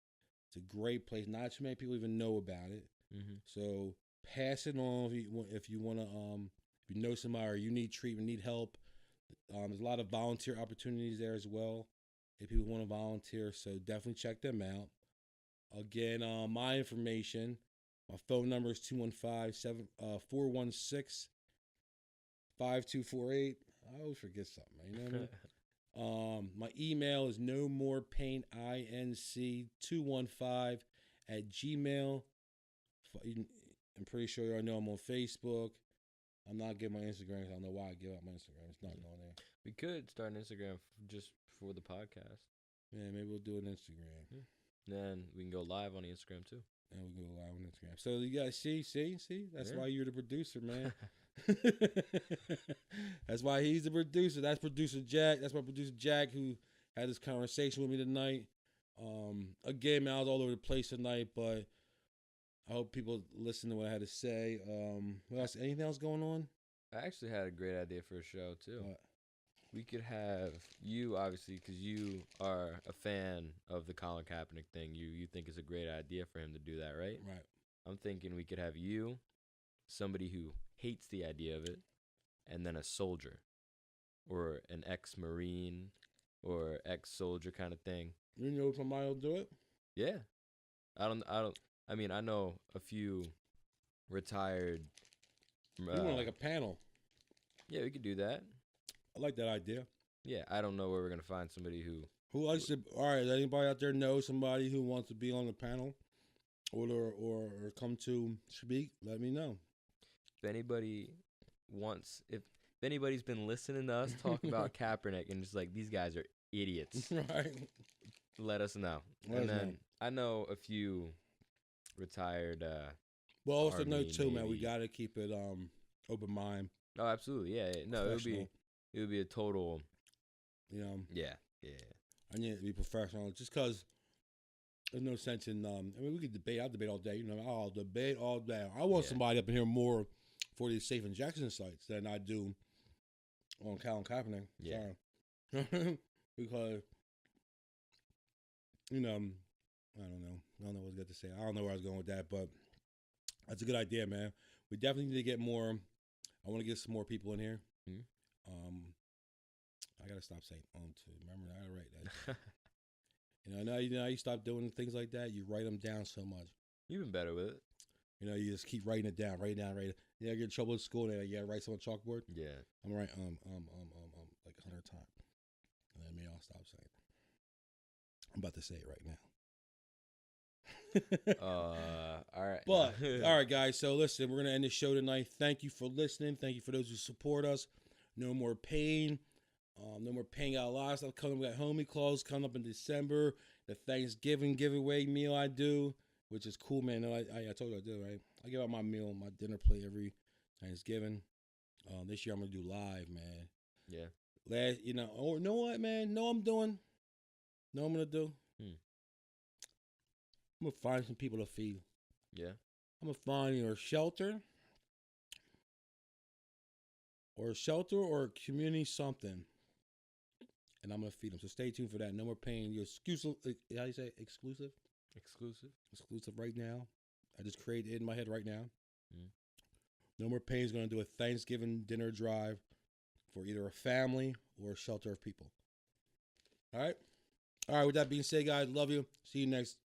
It's a great place. Not too many people even know about it. Mm-hmm. So pass it on if you want to. If you know somebody or you need treatment, need help. There's a lot of volunteer opportunities there as well. If people want to volunteer, so definitely check them out. Again, my information, my phone number is 215-416-5248. I always forget something, you know what I mean? My email is nomorepaintinc215@gmail. I'm pretty sure y'all know I'm on Facebook. I'm not giving my Instagram. I don't know why I give out my Instagram. It's not on there. We could start an Instagram just for the podcast. Yeah, maybe we'll do an Instagram. Yeah. Then we can go live on the Instagram too. And we go live on Instagram. So you guys see? That's why you're the producer, man. That's why he's the producer. That's producer Jack. That's my producer Jack who had this conversation with me tonight. Again, man, I was all over the place tonight, but I hope people listen to what I had to say. What else? Anything else going on? I actually had a great idea for a show too. We could have you, obviously, because you are a fan of the Colin Kaepernick thing. You think it's a great idea for him to do that, right? Right. I'm thinking we could have you, somebody who hates the idea of it, and then a soldier, or an ex-Marine, or ex-soldier kind of thing. You know somebody will do it? Yeah. I mean, I know a few retired. You want like a panel? Yeah, we could do that. I like that idea. Yeah, I don't know where we're gonna find somebody who likes to. All right, anybody out there know somebody who wants to be on the panel, or come to speak? Let me know. If anybody wants, if anybody's been listening to us talk about Kaepernick and just like these guys are idiots, right? Let us know. I know a few retired. Well, also Army, know too, man. We Navy. gotta keep it open mind. Oh, absolutely, yeah. No, it would be a total. You know. Yeah. I need to be professional, just because there's no sense in. I mean, we could debate. I'll debate all day. You know, I'll debate all day. I want somebody up in here more for these safe injection sites than I do on Colin Kaepernick. Yeah. Sorry. Because I don't know. I don't know what I was going to say. I don't know where I was going with that, but that's a good idea, man. We definitely need to get more. I want to get some more people in here. Mm-hmm. I gotta stop saying too. Remember, I gotta write that. you know, you stop doing things like that. You write them down so much. You've been better with it. You know, you just keep writing it down, write it down. You know, get in trouble at school. And you gotta write something on chalkboard. Yeah. I'm gonna write like 100 times, and then maybe I'll stop saying it. I'm about to say it right now. All right. But all right, guys. So listen, we're gonna end the show tonight. Thank you for listening. Thank you for those who support us. No more pain. No more paying out a lot of stuff coming. We got homie clothes coming up in December. The Thanksgiving giveaway meal I do, which is cool, man. I told you I do, right? I give out my meal, my dinner plate every Thanksgiving. This year I'm gonna do live, man. Yeah. You know what, man? Know what I'm doing? Know what I'm gonna do? I'm gonna find some people to feed. Yeah. I'm gonna find either a shelter or a community something. And I'm going to feed them. So stay tuned for that. No more paying. You're exclusive. How do you say it? Exclusive? Exclusive right now. I just created it in my head right now. No more paying is going to do a Thanksgiving dinner drive for either a family or a shelter of people. All right? All right, with that being said, guys, love you. See you next